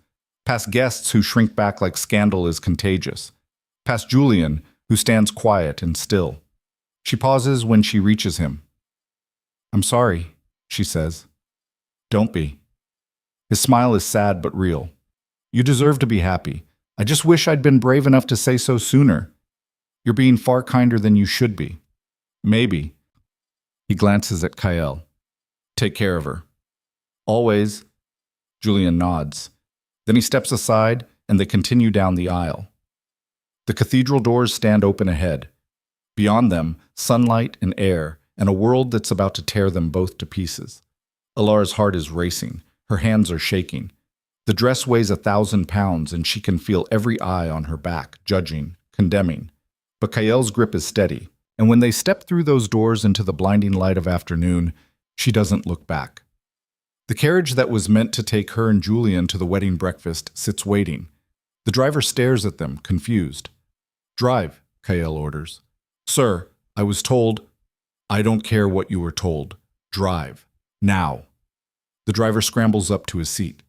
past guests who shrink back like scandal is contagious, past Julian, who stands quiet and still. She pauses when she reaches him. I'm sorry, she says. Don't be. His smile is sad but real. You deserve to be happy. I just wish I'd been brave enough to say so sooner. You're being far kinder than you should be. Maybe. He glances at Kael. Take care of her. Always. Julian nods. Then he steps aside and they continue down the aisle. The cathedral doors stand open ahead. Beyond them, sunlight and air, and a world that's about to tear them both to pieces. Elara's heart is racing. Her hands are shaking. The dress weighs 1,000 pounds, and she can feel every eye on her back, judging, condemning. But Kael's grip is steady, and when they step through those doors into the blinding light of afternoon, She doesn't look back. The carriage that was meant to take her and Julian to the wedding breakfast sits waiting. The driver stares at them, confused. "Drive," Kael orders. "Sir, I was told—" "I don't care what you were told. Drive. Now." The driver scrambles up to his seat.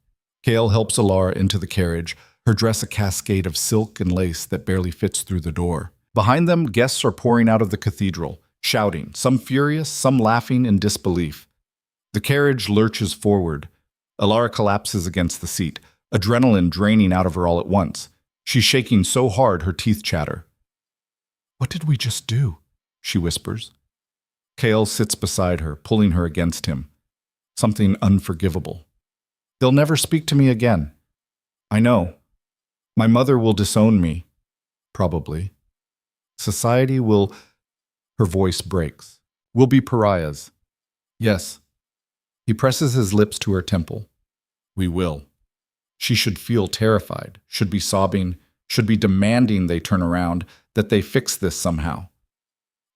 Kael helps Elara into the carriage, her dress a cascade of silk and lace that barely fits through the door. Behind them, guests are pouring out of the cathedral, shouting, some furious, some laughing in disbelief. The carriage lurches forward. Elara collapses against the seat, adrenaline draining out of her all at once. She's shaking so hard her teeth chatter. "What did we just do?" she whispers. Kael sits beside her, pulling her against him. Something unforgivable. "They'll never speak to me again. I know. My mother will disown me. Probably. Society will—" Her voice breaks. "We'll be pariahs." "Yes." He presses his lips to her temple. "We will." She should feel terrified, should be sobbing, should be demanding they turn around, that they fix this somehow.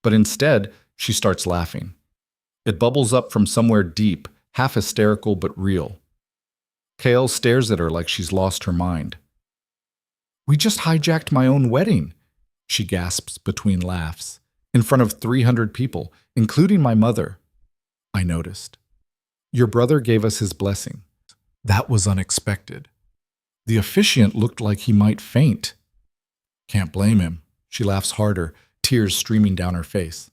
But instead, she starts laughing. It bubbles up from somewhere deep, half hysterical but real. Kael stares at her like she's lost her mind. "We just hijacked my own wedding," she gasps between laughs, "in front of 300 people, including my mother." "I noticed. Your brother gave us his blessing." "That was unexpected." The officiant looked like he might faint. "Can't blame him." She laughs harder, tears streaming down her face.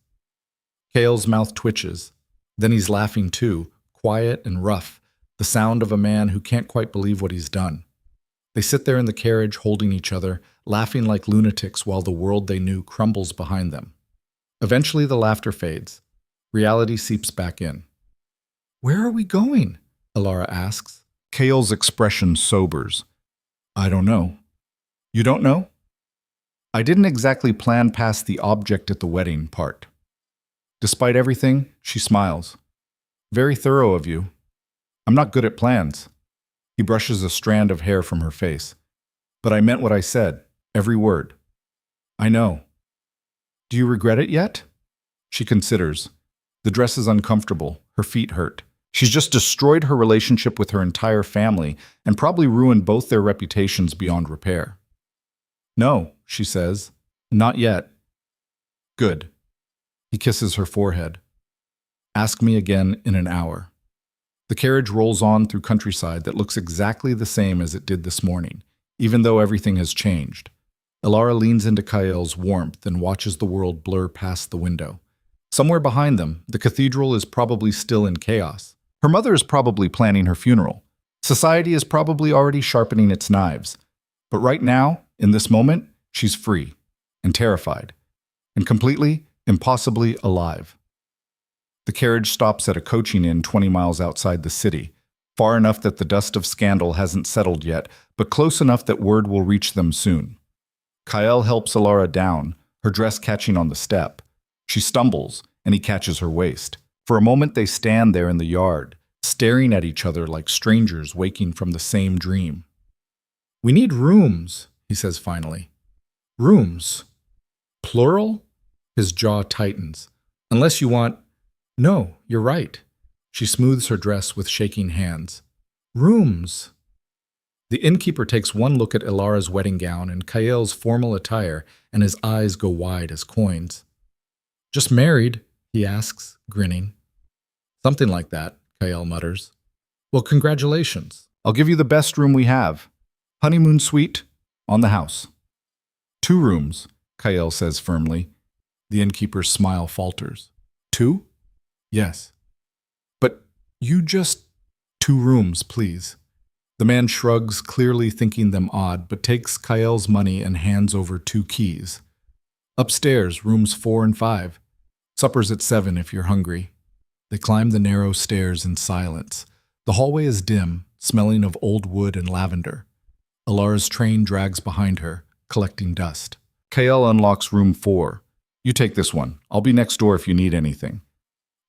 Kael's mouth twitches. Then he's laughing too, quiet and rough, the sound of a man who can't quite believe what he's done. They sit there in the carriage holding each other, laughing like lunatics while the world they knew crumbles behind them. Eventually the laughter fades. Reality seeps back in. "Where are we going?" Elara asks. Kael's expression sobers. "I don't know." "You don't know?" "I didn't exactly plan past the object at the wedding part." Despite everything, she smiles. "Very thorough of you. I'm not good at plans." He brushes a strand of hair from her face. "But I meant what I said, every word." "I know." "Do you regret it yet?" She considers. The dress is uncomfortable, her feet hurt. She's just destroyed her relationship with her entire family and probably ruined both their reputations beyond repair. "No," she says. "Not yet." "Good." He kisses her forehead. "Ask me again in an hour." The carriage rolls on through countryside that looks exactly the same as it did this morning, even though everything has changed. Elara leans into Kael's warmth and watches the world blur past the window. Somewhere behind them, the cathedral is probably still in chaos. Her mother is probably planning her funeral. Society is probably already sharpening its knives. But right now, in this moment, she's free and terrified and completely, impossibly alive. The carriage stops at a coaching inn 20 miles outside the city, far enough that the dust of scandal hasn't settled yet, but close enough that word will reach them soon. Kael helps Elara down, her dress catching on the step. She stumbles, and he catches her waist. For a moment they stand there in the yard, staring at each other like strangers waking from the same dream. "We need rooms," he says finally. "Rooms? Plural?" His jaw tightens. "Unless you want—" "No, you're right." She smooths her dress with shaking hands. "Rooms." The innkeeper takes one look at Elara's wedding gown and Kael's formal attire, and his eyes go wide as coins. "Just married?" he asks, grinning. "Something like that," Kael mutters. "Well, congratulations. I'll give you the best room we have. Honeymoon suite on the house." "2 rooms," Kael says firmly. The innkeeper's smile falters. "2? Yes." "But you just—" "2 rooms, please." The man shrugs, clearly thinking them odd, but takes Kael's money and hands over 2 keys. "Upstairs, rooms 4 and 5. Supper's at 7 if you're hungry." They climb the narrow stairs in silence. The hallway is dim, smelling of old wood and lavender. Elara's train drags behind her, collecting dust. Kael unlocks room 4. "You take this one. I'll be next door if you need anything."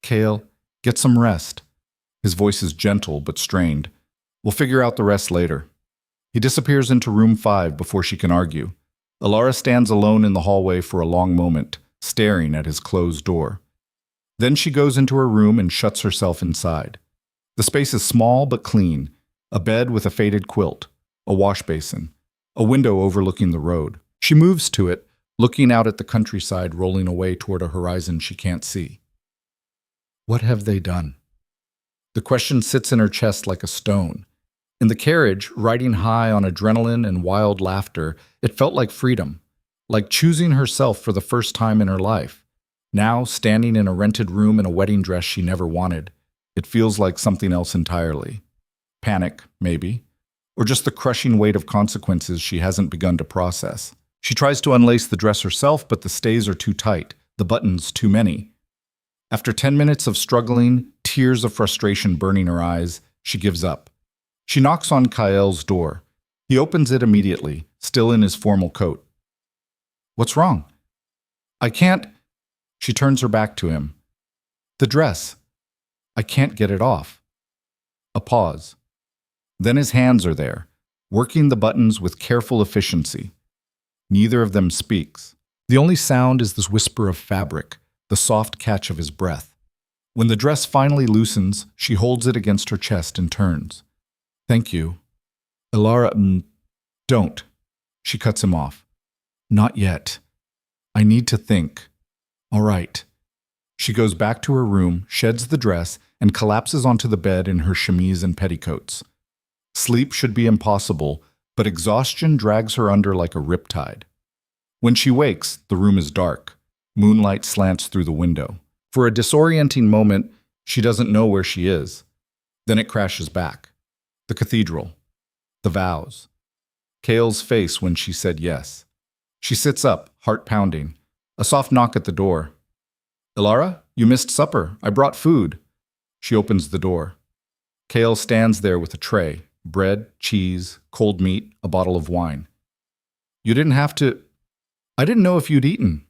"Kael, get some rest." His voice is gentle but strained. "We'll figure out the rest later." He disappears into room 5 before she can argue. Elara stands alone in the hallway for a long moment, staring at his closed door. Then she goes into her room and shuts herself inside. The space is small but clean, a bed with a faded quilt, a wash basin, a window overlooking the road. She moves to it, looking out at the countryside rolling away toward a horizon she can't see. What have they done? The question sits in her chest like a stone. In the carriage, riding high on adrenaline and wild laughter, it felt like freedom, like choosing herself for the first time in her life. Now, standing in a rented room in a wedding dress she never wanted, it feels like something else entirely. Panic, maybe, or just the crushing weight of consequences she hasn't begun to process. She tries to unlace the dress herself, but the stays are too tight, the buttons too many. After 10 minutes of struggling, tears of frustration burning her eyes, she gives up. She knocks on Kael's door. He opens it immediately, still in his formal coat. What's wrong? I can't. She turns her back to him. The dress. I can't get it off. A pause. Then his hands are there, working the buttons with careful efficiency. Neither of them speaks. The only sound is this whisper of fabric, the soft catch of his breath. When the dress finally loosens, she holds it against her chest and turns. Thank you. Elara, don't. She cuts him off. Not yet. I need to think. All right. She goes back to her room, sheds the dress, and collapses onto the bed in her chemise and petticoats. Sleep should be impossible, but exhaustion drags her under like a riptide. When she wakes, the room is dark. Moonlight slants through the window. For a disorienting moment, she doesn't know where she is. Then it crashes back. The cathedral. The vows. Kael's face when she said yes. She sits up, heart pounding. A soft knock at the door. Elara, you missed supper. I brought food. She opens the door. Kael stands there with a tray. Bread, cheese, cold meat, a bottle of wine. You didn't have to. I didn't know if you'd eaten.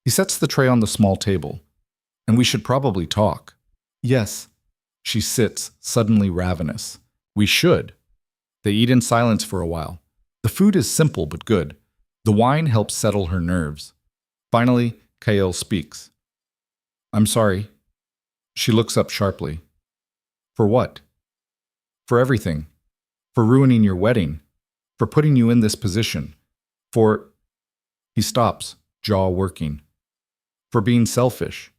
He sets the tray on the small table. And we should probably talk. Yes. She sits, suddenly ravenous. We should. They eat in silence for a while. The food is simple but good. The wine helps settle her nerves. Finally, Kael speaks. I'm sorry. She looks up sharply. For what? For everything. For ruining your wedding. For putting you in this position. For... He stops, jaw working. For being selfish.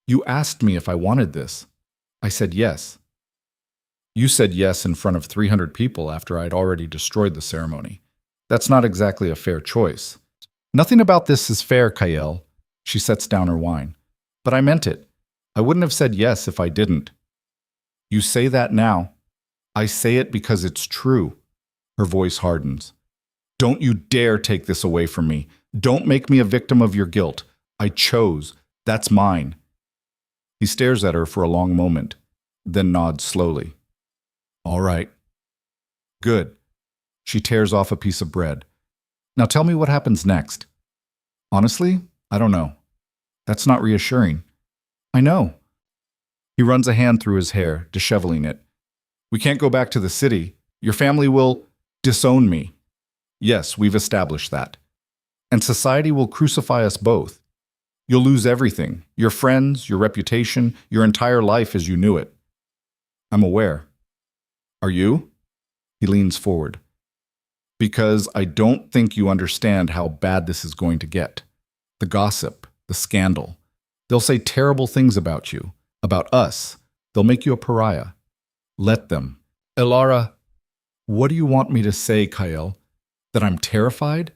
You asked me if I wanted this. I said yes. You said yes in front of 300 people after I'd already destroyed the ceremony. That's not exactly a fair choice. Nothing about this is fair, Kael. She sets down her wine. But I meant it. I wouldn't have said yes if I didn't. You say that now. I say it because it's true. Her voice hardens. Don't you dare take this away from me. Don't make me a victim of your guilt. I chose. That's mine. He stares at her for a long moment, then nods slowly. All right. Good. She tears off a piece of bread. Now tell me what happens next. Honestly, I don't know. That's not reassuring. I know. He runs a hand through his hair, disheveling it. We can't go back to the city. Your family will disown me. Yes, we've established that. And society will crucify us both. You'll lose everything, your friends, your reputation, your entire life as you knew it. I'm aware. Are you? He leans forward. Because I don't think you understand how bad this is going to get. The gossip, the scandal. They'll say terrible things about you, about us. They'll make you a pariah. Let them. Elara, what do you want me to say, Kael? That I'm terrified?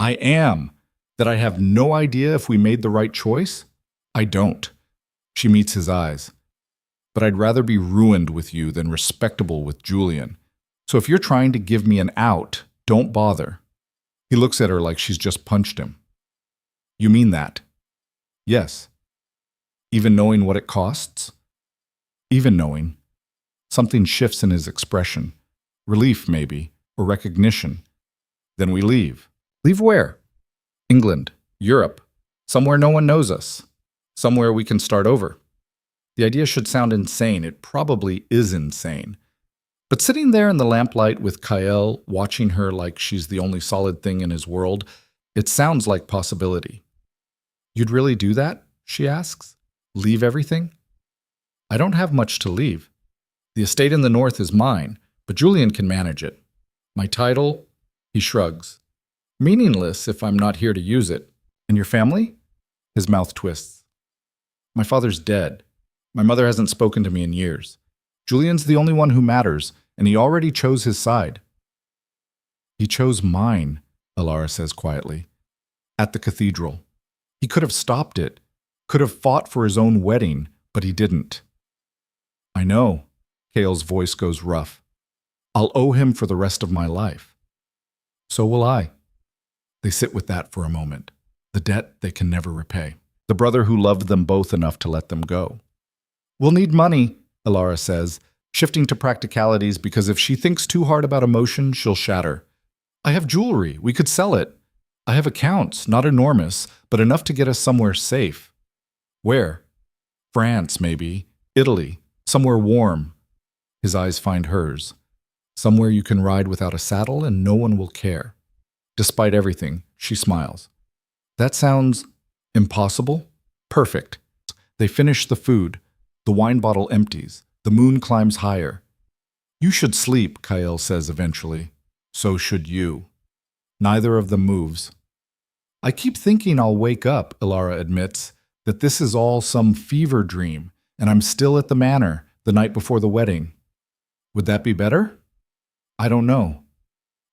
I am. That I have no idea if we made the right choice? I don't. She meets his eyes. But I'd rather be ruined with you than respectable with Julian. So if you're trying to give me an out, don't bother. He looks at her like she's just punched him. You mean that? Yes. Even knowing what it costs? Even knowing. Something shifts in his expression. Relief, maybe, or recognition. Then we leave. Leave where? England, Europe, somewhere no one knows us. Somewhere we can start over. The idea should sound insane. It probably is insane. But sitting there in the lamplight with Kael, watching her like she's the only solid thing in his world, it sounds like possibility. You'd really do that? She asks. Leave everything? I don't have much to leave. The estate in the north is mine, but Julian can manage it. My title? He shrugs. Meaningless if I'm not here to use it. And your family? His mouth twists. My father's dead. My mother hasn't spoken to me in years. Julian's the only one who matters, and he already chose his side. He chose mine, Elara says quietly. At the cathedral. He could have stopped it, could have fought for his own wedding, but he didn't. I know. Cale's voice goes rough. I'll owe him for the rest of my life. So will I. They sit with that for a moment, the debt they can never repay, the brother who loved them both enough to let them go. We'll need money, Elara says, shifting to practicalities because if she thinks too hard about emotion, she'll shatter. I have jewelry. We could sell it. I have accounts, not enormous, but enough to get us somewhere safe. Where? France, maybe. Italy. Somewhere warm. His eyes find hers. Somewhere you can ride without a saddle and no one will care. Despite everything, she smiles. That sounds impossible? Perfect. They finish the food. The wine bottle empties. The moon climbs higher. You should sleep, Kael says eventually. So should you. Neither of them moves. I keep thinking I'll wake up, Elara admits, that this is all some fever dream, and I'm still at the manor the night before the wedding. Would that be better? I don't know.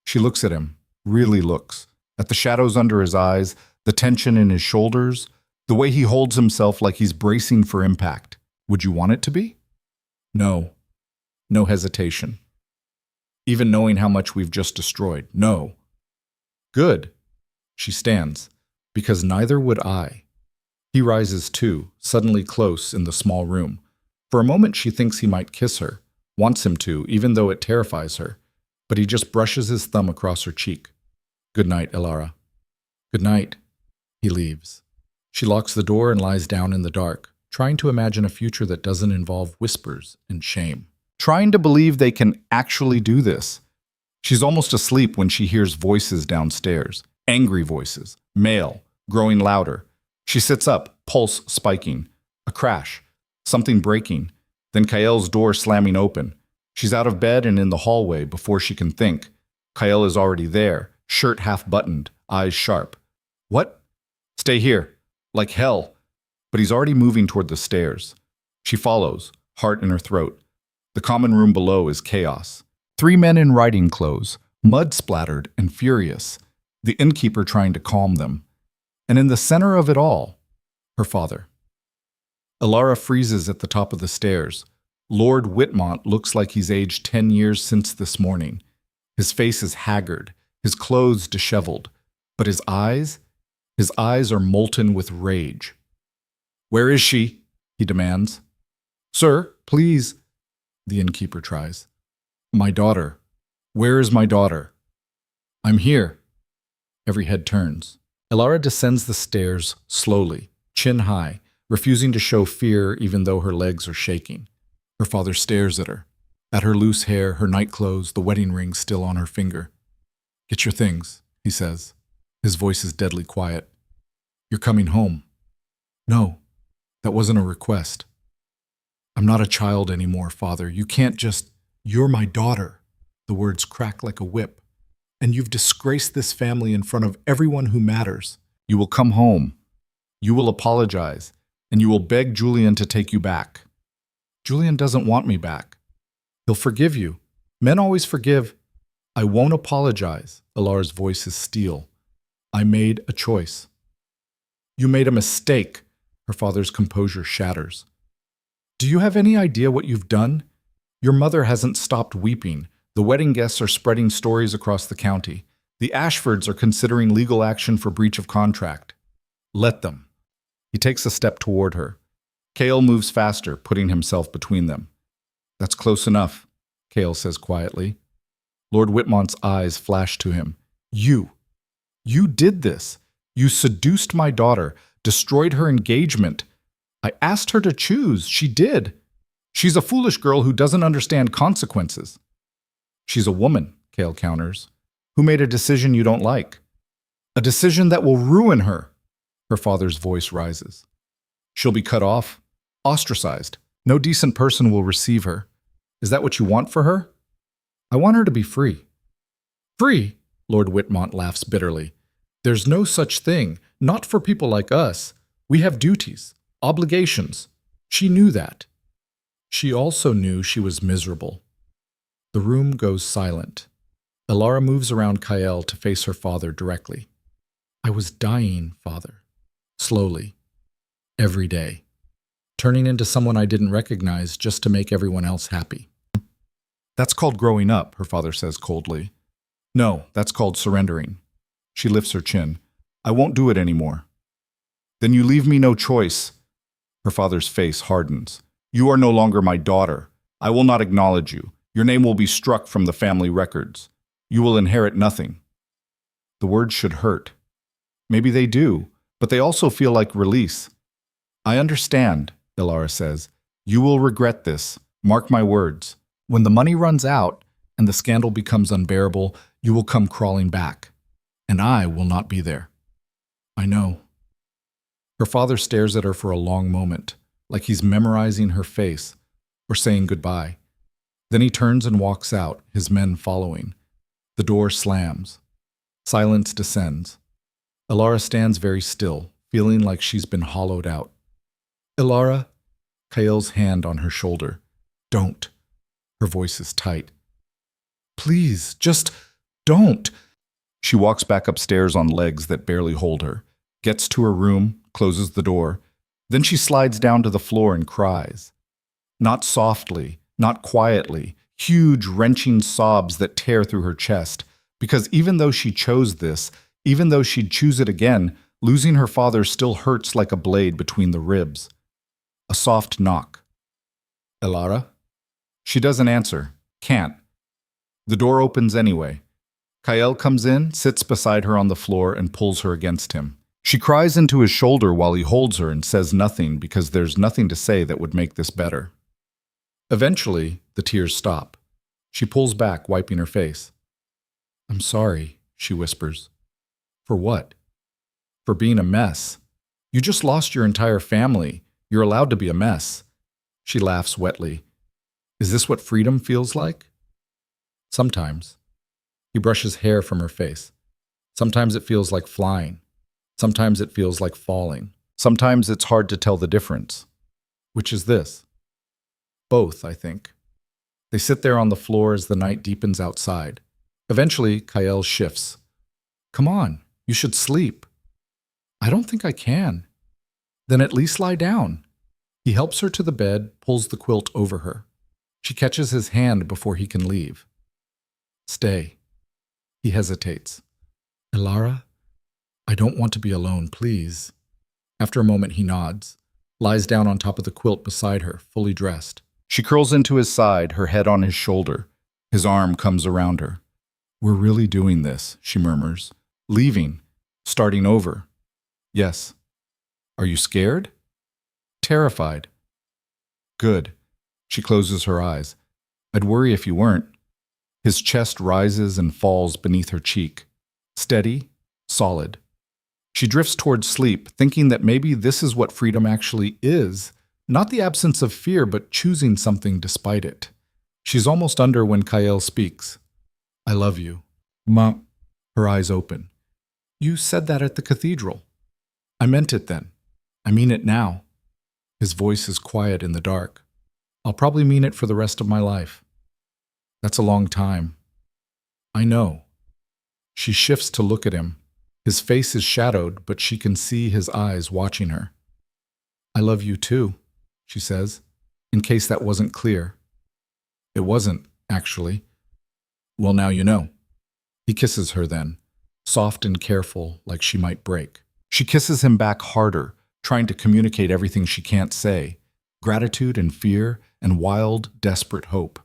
She looks at him, really looks, at the shadows under his eyes, the tension in his shoulders, the way he holds himself like he's bracing for impact. Would you want it to be? No. No hesitation. Even knowing how much we've just destroyed. No. Good. She stands, because neither would I. He rises too, suddenly close in the small room. For a moment she thinks he might kiss her, wants him to, even though it terrifies her. But he just brushes his thumb across her cheek. Good night, Elara. Good night. He leaves. She locks the door and lies down in the dark, trying to imagine a future that doesn't involve whispers and shame. Trying to believe they can actually do this. She's almost asleep when she hears voices downstairs. Angry voices. Male. Growing louder. She sits up, pulse spiking. A crash. Something breaking. Then Kael's door slamming open. She's out of bed and in the hallway before she can think. Kael is already there, shirt half buttoned, eyes sharp. What? Stay here. Like hell. But he's already moving toward the stairs. She follows, heart in her throat. The common room below is chaos. 3 men in riding clothes, mud-splattered and furious, the innkeeper trying to calm them. And in the center of it all, her father. Elara freezes at the top of the stairs. Lord Whitmont looks like he's aged 10 years since this morning. His face is haggard, his clothes disheveled, but his eyes are molten with rage. Where is she? He demands. Sir, please. The innkeeper tries. My daughter. Where is my daughter? I'm here. Every head turns. Elara descends the stairs slowly, chin high, refusing to show fear even though her legs are shaking. Her father stares at her. At her loose hair, her nightclothes, the wedding ring still on her finger. Get your things, he says. His voice is deadly quiet. You're coming home. No, that wasn't a request. I'm not a child anymore, Father. You can't just... You're my daughter. The words crack like a whip. And you've disgraced this family in front of everyone who matters. You will come home. You will apologize. And you will beg Julian to take you back. Julian doesn't want me back. He'll forgive you. Men always forgive. I won't apologize. Elara's voice is steel. I made a choice. You made a mistake. Her father's composure shatters. Do you have any idea what you've done? Your mother hasn't stopped weeping. The wedding guests are spreading stories across the county. The Ashfords are considering legal action for breach of contract. Let them. He takes a step toward her. Kael moves faster, putting himself between them. That's close enough, Kael says quietly. Lord Whitmont's eyes flash to him. You did this. You seduced my daughter, destroyed her engagement. I asked her to choose. She did. She's a foolish girl who doesn't understand consequences. She's a woman, Kael counters, who made a decision you don't like. A decision that will ruin her. Her father's voice rises. She'll be cut off. Ostracized. No decent person will receive her. Is that what you want for her? I want her to be free. Free? Lord Whitmont laughs bitterly. There's no such thing, not for people like us. We have duties, obligations. She knew that. She also knew she was miserable. The room goes silent. Elara moves around Kael to face her father directly. I was dying, Father. Slowly. Every day. Turning into someone I didn't recognize just to make everyone else happy. That's called growing up, her father says coldly. No, that's called surrendering. She lifts her chin. I won't do it anymore. Then you leave me no choice. Her father's face hardens. You are no longer my daughter. I will not acknowledge you. Your name will be struck from the family records. You will inherit nothing. The words should hurt. Maybe they do, but they also feel like release. I understand, Elara says. You will regret this. Mark my words. When the money runs out and the scandal becomes unbearable, you will come crawling back. And I will not be there. I know. Her father stares at her for a long moment, like he's memorizing her face or saying goodbye. Then he turns and walks out, his men following. The door slams. Silence descends. Elara stands very still, feeling like she's been hollowed out. Elara, Kael's hand on her shoulder. Don't. Her voice is tight. Please, just don't. She walks back upstairs on legs that barely hold her, gets to her room, closes the door. Then she slides down to the floor and cries. Not softly, not quietly, huge, wrenching sobs that tear through her chest. Because even though she chose this, even though she'd choose it again, losing her father still hurts like a blade between the ribs. A soft knock. Elara? She doesn't answer. Can't. The door opens anyway. Kael comes in, sits beside her on the floor, and pulls her against him. She cries into his shoulder while he holds her and says nothing because there's nothing to say that would make this better. Eventually, the tears stop. She pulls back, wiping her face. I'm sorry, she whispers. For what? For being a mess. You just lost your entire family. You're allowed to be a mess. She laughs wetly. Is this what freedom feels like? Sometimes. He brushes hair from her face. Sometimes it feels like flying. Sometimes it feels like falling. Sometimes it's hard to tell the difference. Which is this? Both, I think. They sit there on the floor as the night deepens outside. Eventually, Kael shifts. Come on, you should sleep. I don't think I can. Then at least lie down. He helps her to the bed, pulls the quilt over her. She catches his hand before he can leave. Stay. He hesitates. Elara, I don't want to be alone, please. After a moment, he nods, lies down on top of the quilt beside her, fully dressed. She curls into his side, her head on his shoulder. His arm comes around her. We're really doing this, she murmurs. Leaving. Starting over. Yes. Are you scared? Terrified. Good. She closes her eyes. I'd worry if you weren't. His chest rises and falls beneath her cheek. Steady, solid. She drifts towards sleep, thinking that maybe this is what freedom actually is. Not the absence of fear, but choosing something despite it. She's almost under when Kael speaks. I love you. Mom. Her eyes open. You said that at the cathedral. I meant it then. I mean it now. His voice is quiet in the dark. I'll probably mean it for the rest of my life. That's a long time. I know. She shifts to look at him. His face is shadowed, but she can see his eyes watching her. I love you too, she says, in case that wasn't clear. It wasn't, actually. Well, now you know. He kisses her then, soft and careful, like she might break. She kisses him back harder, trying to communicate everything she can't say, gratitude and fear and wild, desperate hope.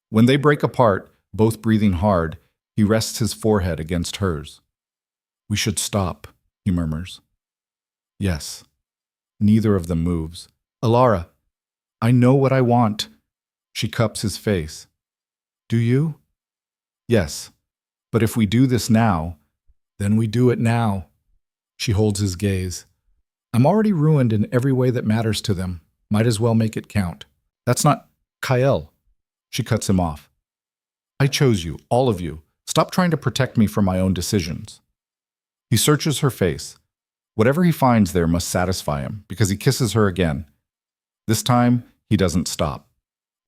When they break apart, both breathing hard, he rests his forehead against hers. We should stop, he murmurs. Yes. Neither of them moves. Elara, I know what I want. She cups his face. Do you? Yes. But if we do this now, then we do it now. She holds his gaze. I'm already ruined in every way that matters to them. Might as well make it count. That's not Kyle. She cuts him off. I chose you, all of you. Stop trying to protect me from my own decisions. He searches her face. Whatever he finds there must satisfy him, because he kisses her again. This time, he doesn't stop.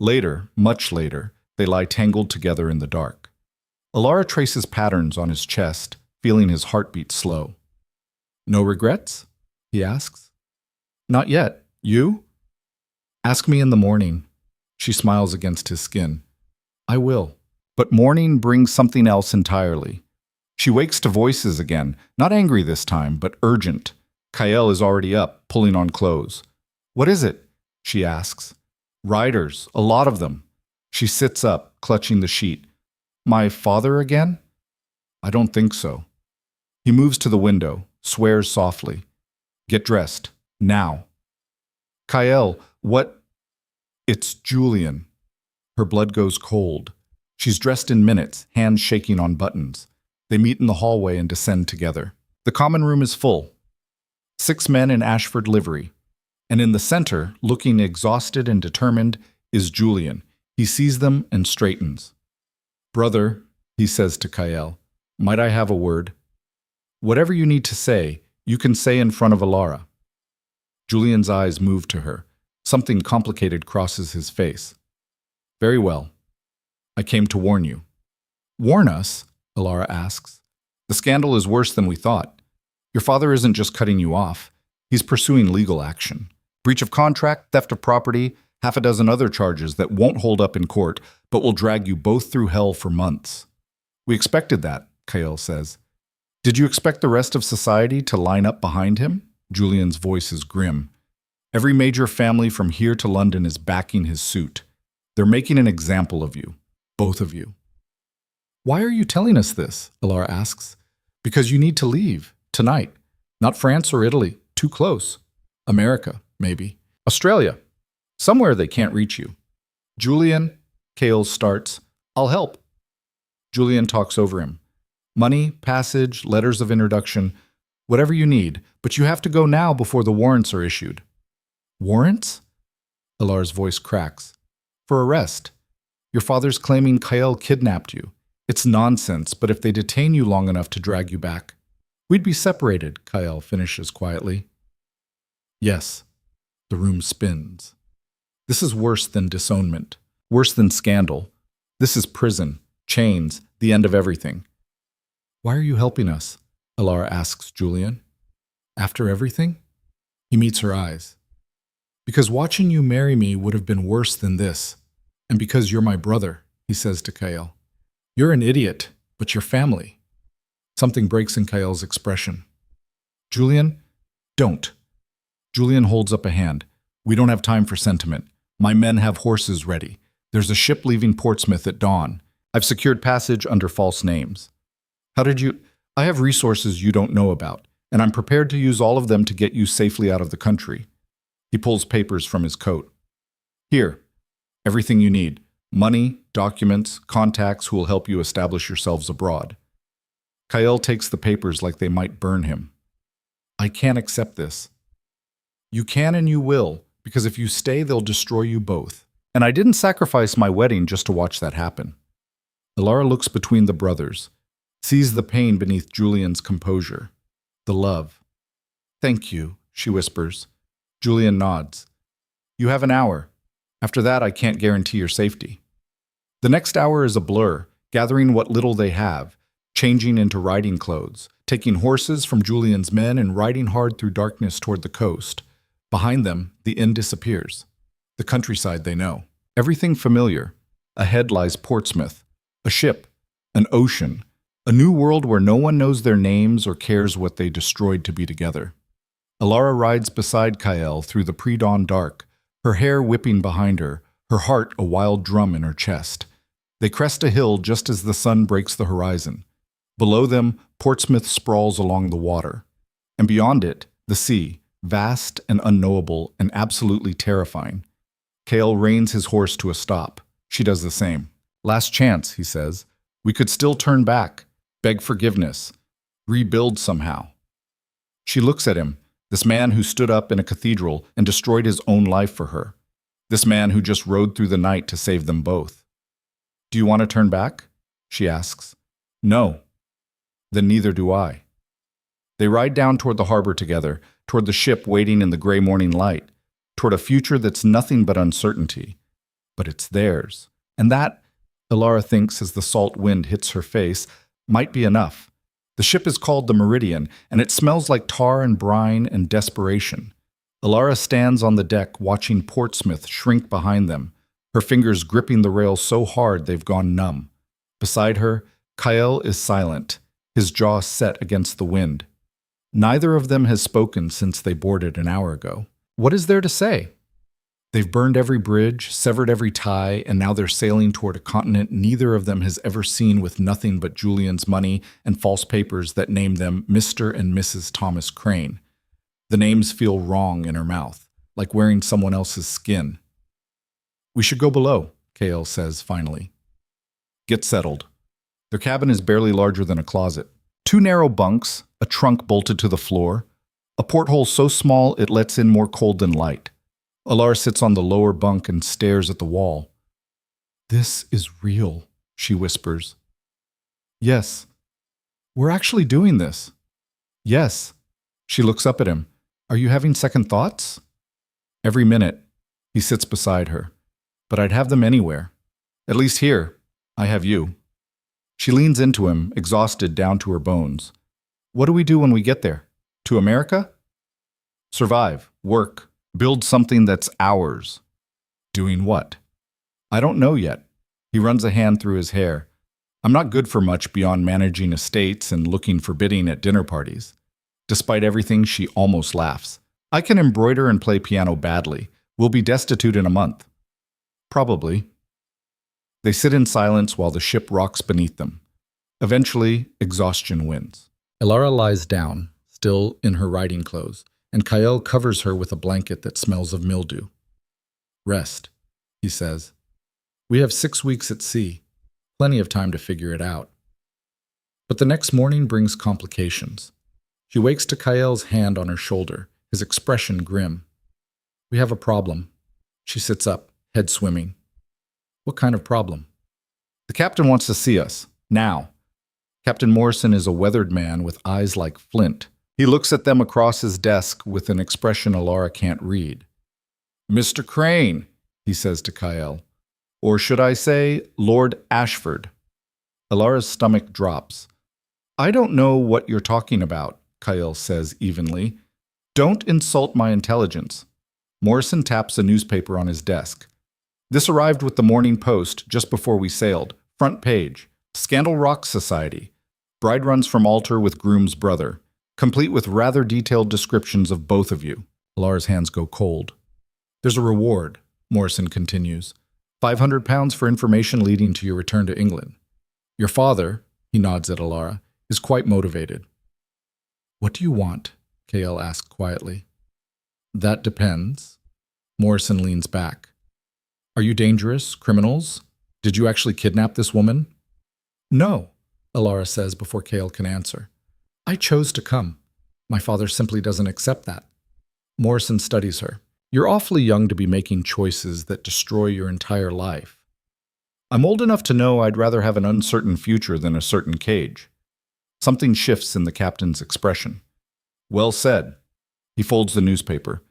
Later, much later, they lie tangled together in the dark. Elara traces patterns on his chest, feeling his heartbeat slow. No regrets? He asks. Not yet. You? Ask me in the morning. She smiles against his skin. I will. But morning brings something else entirely. She wakes to voices again, not angry this time, but urgent. Kyle is already up, pulling on clothes. What is it? She asks. Riders, a lot of them. She sits up, clutching the sheet. My father again? I don't think so. He moves to the window, swears softly. Get dressed. Now. Kyle, what? It's Julian. Her blood goes cold. She's dressed in minutes, hands shaking on buttons. They meet in the hallway and descend together. The common room is full. 6 men in Ashford livery. And in the center, looking exhausted and determined, is Julian. He sees them and straightens. Brother, he says to Kyle, might I have a word? Whatever you need to say, you can say in front of Elara. Julian's eyes move to her. Something complicated crosses his face. Very well. I came to warn you. Warn us? Elara asks. The scandal is worse than we thought. Your father isn't just cutting you off. He's pursuing legal action. Breach of contract, theft of property, 6 other charges that won't hold up in court, but will drag you both through hell for months. We expected that, Kyle says. Did you expect the rest of society to line up behind him? Julian's voice is grim. Every major family from here to London is backing his suit. They're making an example of you, both of you. Why are you telling us this? Elara asks. Because you need to leave, tonight. Not France or Italy, too close. America, maybe. Australia. Somewhere they can't reach you. Julian, Kale starts. I'll help. Julian talks over him. Money, passage, letters of introduction, whatever you need, but you have to go now before the warrants are issued. Warrants? Elara's voice cracks. For arrest. Your father's claiming Kyle kidnapped you. It's nonsense, but if they detain you long enough to drag you back, we'd be separated, Kyle finishes quietly. Yes. The room spins. This is worse than disownment, worse than scandal. This is prison, chains, the end of everything. Why are you helping us? Elara asks Julian. After everything? He meets her eyes. Because watching you marry me would have been worse than this. And because you're my brother, he says to Kyle. You're an idiot, but you're family. Something breaks in Kyle's expression. Julian, don't. Julian holds up a hand. We don't have time for sentiment. My men have horses ready. There's a ship leaving Portsmouth at dawn. I've secured passage under false names. How did you? I have resources you don't know about, and I'm prepared to use all of them to get you safely out of the country. He pulls papers from his coat. Here, everything you need. Money, documents, contacts who will help you establish yourselves abroad. Kyle takes the papers like they might burn him. I can't accept this. You can and you will, because if you stay, they'll destroy you both. And I didn't sacrifice my wedding just to watch that happen. Elara looks between the brothers, sees the pain beneath Julian's composure, the love. Thank you, she whispers. Julian nods. You have an hour. After that, I can't guarantee your safety. The next hour is a blur, gathering what little they have, changing into riding clothes, taking horses from Julian's men and riding hard through darkness toward the coast. Behind them, the inn disappears. The countryside they know. Everything familiar. Ahead lies Portsmouth, a ship, an ocean, a new world where no one knows their names or cares what they destroyed to be together. Elara rides beside Kyle through the pre-dawn dark, her hair whipping behind her, her heart a wild drum in her chest. They crest a hill just as the sun breaks the horizon. Below them, Portsmouth sprawls along the water. And beyond it, the sea, vast and unknowable and absolutely terrifying. Kale reins his horse to a stop. She does the same. Last chance, he says. We could still turn back, beg forgiveness, rebuild somehow. She looks at him, This man who stood up in a cathedral and destroyed his own life for her. This man who just rode through the night to save them both. Do you want to turn back? She asks. No. Then neither do I. They ride down toward the harbor together, toward the ship waiting in the gray morning light, toward a future that's nothing but uncertainty. But it's theirs. And that, Elara thinks as the salt wind hits her face, might be enough. The ship is called the Meridian, and it smells like tar and brine and desperation. Elara stands on the deck watching Portsmouth shrink behind them, her fingers gripping the rail so hard they've gone numb. Beside her, Kyle is silent, his jaw set against the wind. Neither of them has spoken since they boarded an hour ago. What is there to say? They've burned every bridge, severed every tie, and now they're sailing toward a continent neither of them has ever seen, with nothing but Julian's money and false papers that name them Mr. and Mrs. Thomas Crane. The names feel wrong in her mouth, like wearing someone else's skin. We should go below, Kale says finally. Get settled. Their cabin is barely larger than a closet. 2 narrow bunks, a trunk bolted to the floor, a porthole so small it lets in more cold than light. Elara sits on the lower bunk and stares at the wall. This is real, she whispers. Yes. We're actually doing this. Yes. She looks up at him. Are you having second thoughts? Every minute. He sits beside her. But I'd have them anywhere. At least here. I have you. She leans into him, exhausted down to her bones. What do we do when we get there? To America? Survive, work, build something that's ours. Doing what? I don't know yet. He runs a hand through his hair. I'm not good for much beyond managing estates and looking forbidding at dinner parties. Despite everything, she almost laughs. I can embroider and play piano badly. We'll be destitute in a month. Probably. They sit in silence while the ship rocks beneath them. Eventually, exhaustion wins. Elara lies down, still in her riding clothes, and Kyle covers her with a blanket that smells of mildew. Rest, he says. We have 6 weeks at sea. Plenty of time to figure it out. But the next morning brings complications. She wakes to Kyle's hand on her shoulder, his expression grim. We have a problem. She sits up, head swimming. What kind of problem? The captain wants to see us, now. Captain Morrison is a weathered man with eyes like flint. He looks at them across his desk with an expression Elara can't read. Mr. Crane, he says to Kyle. Or should I say, Lord Ashford. Elara's stomach drops. I don't know what you're talking about, Kyle says evenly. Don't insult my intelligence. Morrison taps a newspaper on his desk. This arrived with the Morning Post just before we sailed. Front page. Scandal Rock Society. Bride runs from altar with groom's brother. Complete with rather detailed descriptions of both of you. Elara's hands go cold. There's a reward, Morrison continues. £500 for information leading to your return to England. Your father, he nods at Elara, is quite motivated. What do you want? Kale asks quietly. That depends. Morrison leans back. Are you dangerous? Criminals? Did you actually kidnap this woman? No, Elara says before Kale can answer. I chose to come. My father simply doesn't accept that. Morrison studies her. You're awfully young to be making choices that destroy your entire life. I'm old enough to know I'd rather have an uncertain future than a certain cage. Something shifts in the captain's expression. Well said. He folds the newspaper.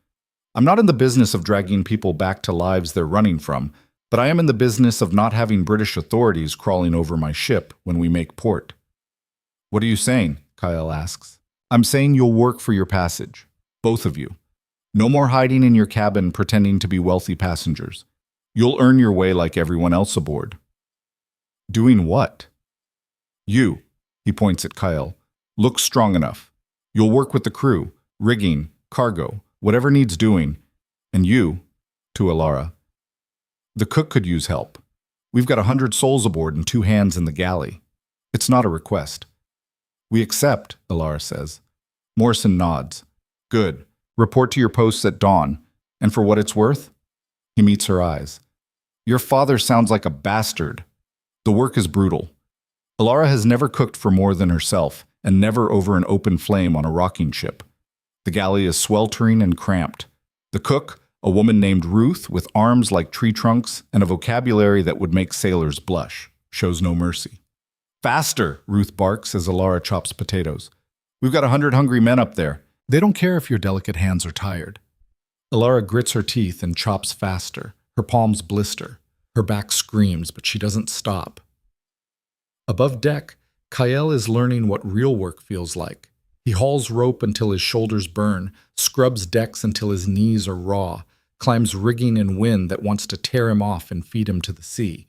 I'm not in the business of dragging people back to lives they're running from, but I am in the business of not having British authorities crawling over my ship when we make port. What are you saying? Kyle asks. I'm saying you'll work for your passage. Both of you. No more hiding in your cabin pretending to be wealthy passengers. You'll earn your way like everyone else aboard. Doing what? You, he points at Kyle, look strong enough. You'll work with the crew, rigging, cargo, whatever needs doing. And you, to Elara. The cook could use help. We've got 100 souls aboard and 2 hands in the galley. It's not a request. We accept, Elara says. Morrison nods. Good. Report to your posts at dawn. And for what it's worth? He meets her eyes. Your father sounds like a bastard. The work is brutal. Elara has never cooked for more than herself, and never over an open flame on a rocking ship. The galley is sweltering and cramped. The cook, a woman named Ruth with arms like tree trunks and a vocabulary that would make sailors blush, shows no mercy. Faster, Ruth barks as Elara chops potatoes. We've got 100 hungry men up there. They don't care if your delicate hands are tired. Elara grits her teeth and chops faster. Her palms blister. Her back screams, but she doesn't stop. Above deck, Kael is learning what real work feels like. He hauls rope until his shoulders burn, scrubs decks until his knees are raw, climbs rigging in wind that wants to tear him off and feed him to the sea.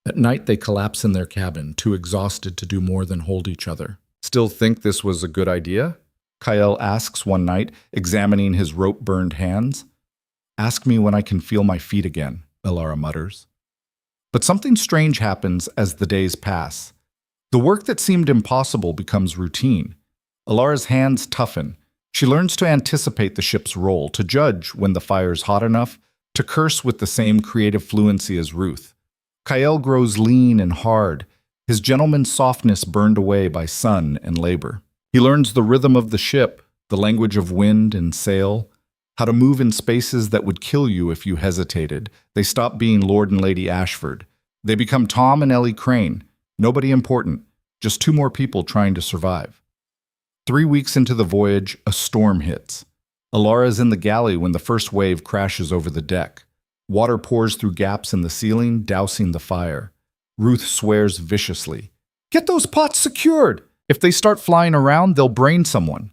At night, they collapse in their cabin, too exhausted to do more than hold each other. Still think this was a good idea? Kael asks one night, examining his rope-burned hands. Ask me when I can feel my feet again, Elara mutters. But something strange happens as the days pass. The work that seemed impossible becomes routine. Elara's hands toughen. She learns to anticipate the ship's role, to judge when the fire's hot enough, to curse with the same creative fluency as Ruth. Kael grows lean and hard, his gentleman's softness burned away by sun and labor. He learns the rhythm of the ship, the language of wind and sail, how to move in spaces that would kill you if you hesitated. They stop being Lord and Lady Ashford. They become Tom and Ellie Crane. Nobody important, just two more people trying to survive. 3 weeks into the voyage, a storm hits. Elara is in the galley when the first wave crashes over the deck. Water pours through gaps in the ceiling, dousing the fire. Ruth swears viciously. Get those pots secured! If they start flying around, they'll brain someone.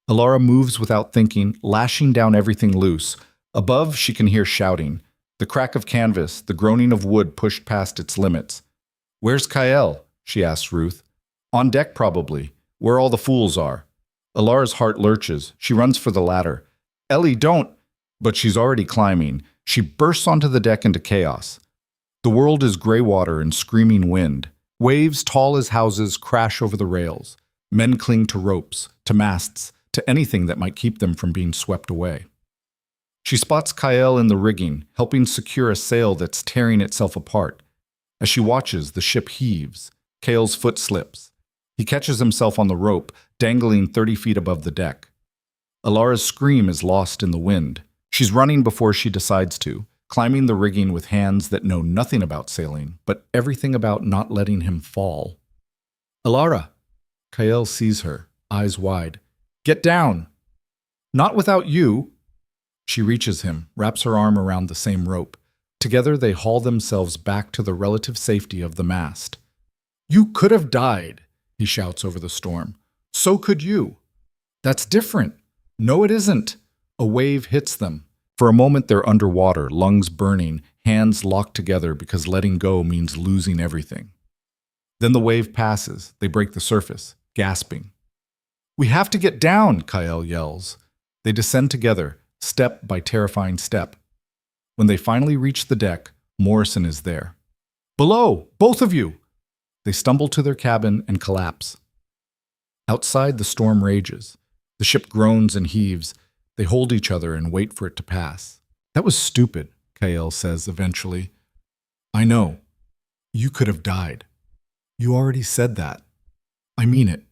Elara moves without thinking, lashing down everything loose. Above, she can hear shouting. The crack of canvas, the groaning of wood pushed past its limits. Where's Kael? She asks Ruth. On deck, probably. Where all the fools are. Elara's heart lurches. She runs for the ladder. Ellie, don't! But she's already climbing. She bursts onto the deck into chaos. The world is gray water and screaming wind. Waves tall as houses crash over the rails. Men cling to ropes, to masts, to anything that might keep them from being swept away. She spots Kael in the rigging, helping secure a sail that's tearing itself apart. As she watches, the ship heaves. Kael's foot slips. He catches himself on the rope, dangling 30 feet above the deck. Elara's scream is lost in the wind. She's running before she decides to, climbing the rigging with hands that know nothing about sailing, but everything about not letting him fall. Elara! Kael sees her, eyes wide. Get down! Not without you! She reaches him, wraps her arm around the same rope. Together they haul themselves back to the relative safety of the mast. You could have died, he shouts over the storm. So could you. That's different. No, it isn't. A wave hits them. For a moment they're underwater, lungs burning, hands locked together because letting go means losing everything. Then the wave passes. They break the surface, gasping. We have to get down, Kael yells. They descend together, step by terrifying step. When they finally reach the deck, Morrison is there. Below, both of you! They stumble to their cabin and collapse. Outside, the storm rages. The ship groans and heaves. They hold each other and wait for it to pass. That was stupid, Kael says eventually. I know. You could have died. You already said that. I mean it.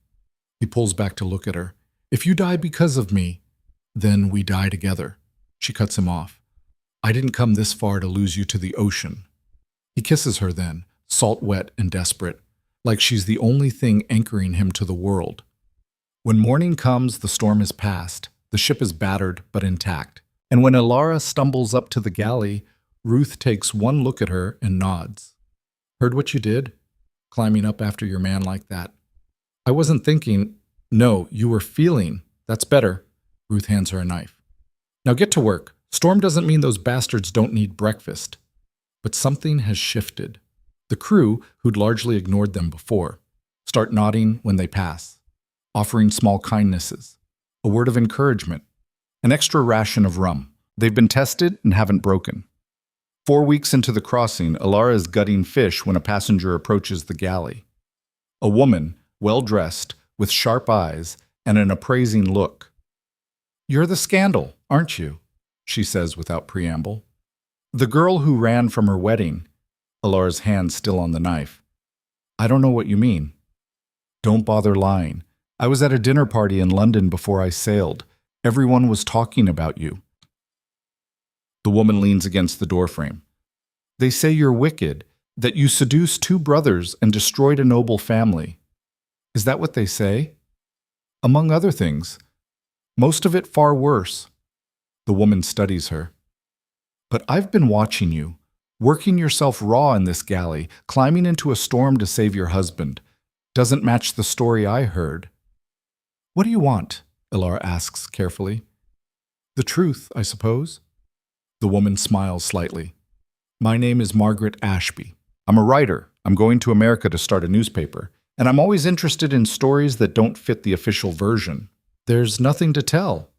He pulls back to look at her. If you die because of me, then we die together. She cuts him off. I didn't come this far to lose you to the ocean. He kisses her then, salt wet and desperate, like she's the only thing anchoring him to the world. When morning comes, the storm is past. The ship is battered but intact. And when Elara stumbles up to the galley, Ruth takes one look at her and nods. Heard what you did? Climbing up after your man like that. I wasn't thinking. No, you were feeling. That's better. Ruth hands her a knife. Now get to work. Storm doesn't mean those bastards don't need breakfast. But something has shifted. The crew, who'd largely ignored them before, start nodding when they pass, offering small kindnesses, a word of encouragement, an extra ration of rum. They've been tested and haven't broken. 4 weeks into the crossing, Elara is gutting fish when a passenger approaches the galley. A woman, well-dressed, with sharp eyes and an appraising look. You're the scandal, aren't you? She says without preamble. The girl who ran from her wedding. Elara's hand still on the knife. I don't know what you mean. Don't bother lying. I was at a dinner party in London before I sailed. Everyone was talking about you. The woman leans against the doorframe. They say you're wicked, that you seduced two brothers and destroyed a noble family. Is that what they say? Among other things. Most of it far worse. The woman studies her. But I've been watching you, working yourself raw in this galley, climbing into a storm to save your husband. Doesn't match the story I heard. What do you want? Elara asks carefully. The truth, I suppose. The woman smiles slightly. My name is Margaret Ashby. I'm a writer. I'm going to America to start a newspaper. And I'm always interested in stories that don't fit the official version. There's nothing to tell.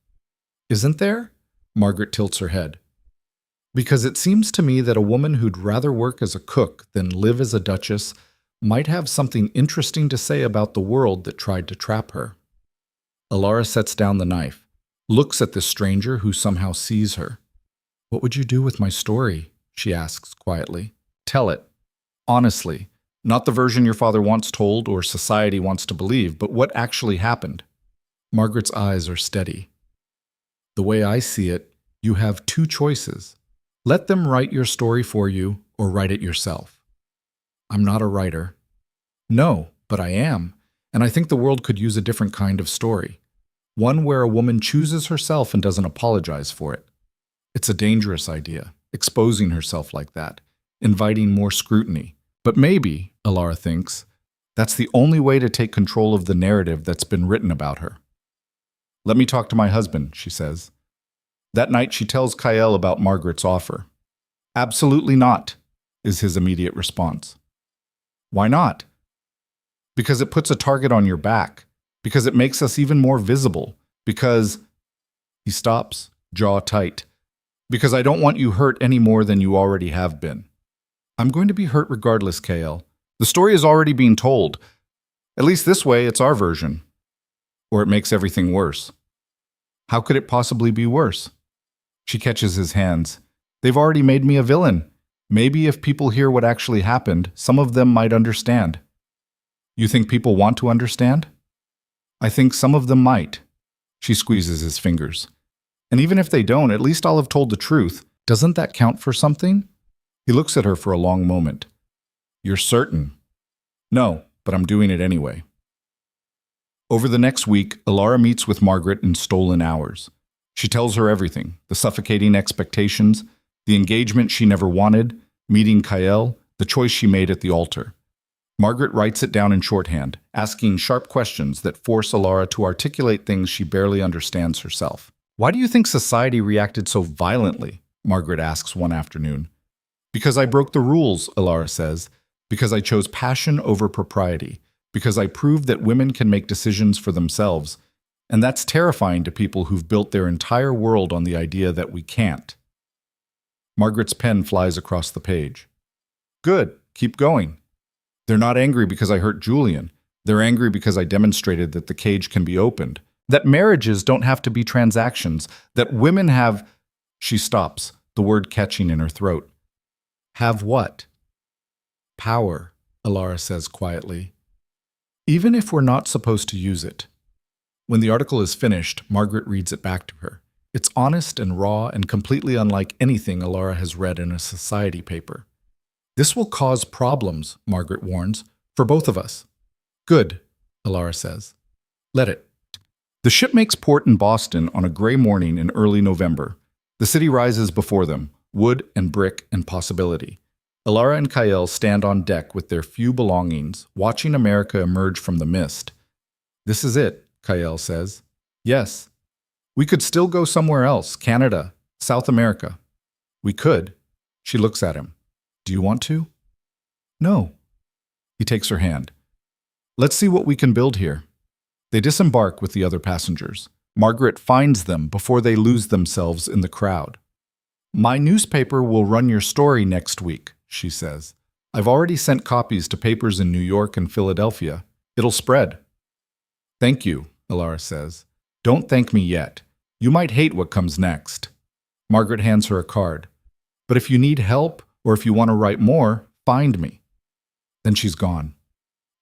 Isn't there? Margaret tilts her head. Because it seems to me that a woman who'd rather work as a cook than live as a duchess might have something interesting to say about the world that tried to trap her. Elara sets down the knife, looks at this stranger who somehow sees her. What would you do with my story? She asks quietly. Tell it. Honestly. Not the version your father wants told or society wants to believe, but what actually happened. Margaret's eyes are steady. The way I see it, you have two choices. Let them write your story for you or write it yourself. I'm not a writer. No, but I am, and I think the world could use a different kind of story. One where a woman chooses herself and doesn't apologize for it. It's a dangerous idea, exposing herself like that, inviting more scrutiny. But maybe, Elara thinks, that's the only way to take control of the narrative that's been written about her. Let me talk to my husband, she says. That night she tells Kael about Margaret's offer. Absolutely not, is his immediate response. Why not? Because it puts a target on your back. Because it makes us even more visible. Because... He stops, jaw tight. Because I don't want you hurt any more than you already have been. I'm going to be hurt regardless, Kael. The story is already being told. At least this way, it's our version. Or it makes everything worse. How could it possibly be worse? She catches his hands. They've already made me a villain. Maybe if people hear what actually happened, some of them might understand. You think people want to understand? I think some of them might. She squeezes his fingers. And even if they don't, at least I'll have told the truth. Doesn't that count for something? He looks at her for a long moment. You're certain? No, but I'm doing it anyway. Over the next week, Elara meets with Margaret in stolen hours. She tells her everything, the suffocating expectations, the engagement she never wanted, meeting Kael, the choice she made at the altar. Margaret writes it down in shorthand, asking sharp questions that force Elara to articulate things she barely understands herself. Why do you think society reacted so violently? Margaret asks one afternoon. Because I broke the rules, Elara says. Because I chose passion over propriety. Because I proved that women can make decisions for themselves. And that's terrifying to people who've built their entire world on the idea that we can't. Margaret's pen flies across the page. Good, keep going. They're not angry because I hurt Julian. They're angry because I demonstrated that the cage can be opened. That marriages don't have to be transactions. That women have... She stops, the word catching in her throat. Have what? Power, Elara says quietly. Even if we're not supposed to use it. When the article is finished, Margaret reads it back to her. It's honest and raw and completely unlike anything Elara has read in a society paper. This will cause problems, Margaret warns, for both of us. Good, Elara says. Let it. The ship makes port in Boston on a gray morning in early November. The city rises before them, wood and brick and possibility. Elara and Kael stand on deck with their few belongings, watching America emerge from the mist. This is it, Kael says. Yes. We could still go somewhere else, Canada, South America. We could. She looks at him. Do you want to? No. He takes her hand. Let's see what we can build here. They disembark with the other passengers. Margaret finds them before they lose themselves in the crowd. My newspaper will run your story next week, she says. I've already sent copies to papers in New York and Philadelphia. It'll spread. Thank you, Elara says. Don't thank me yet. You might hate what comes next. Margaret hands her a card. But if you need help, or if you want to write more, find me. Then she's gone,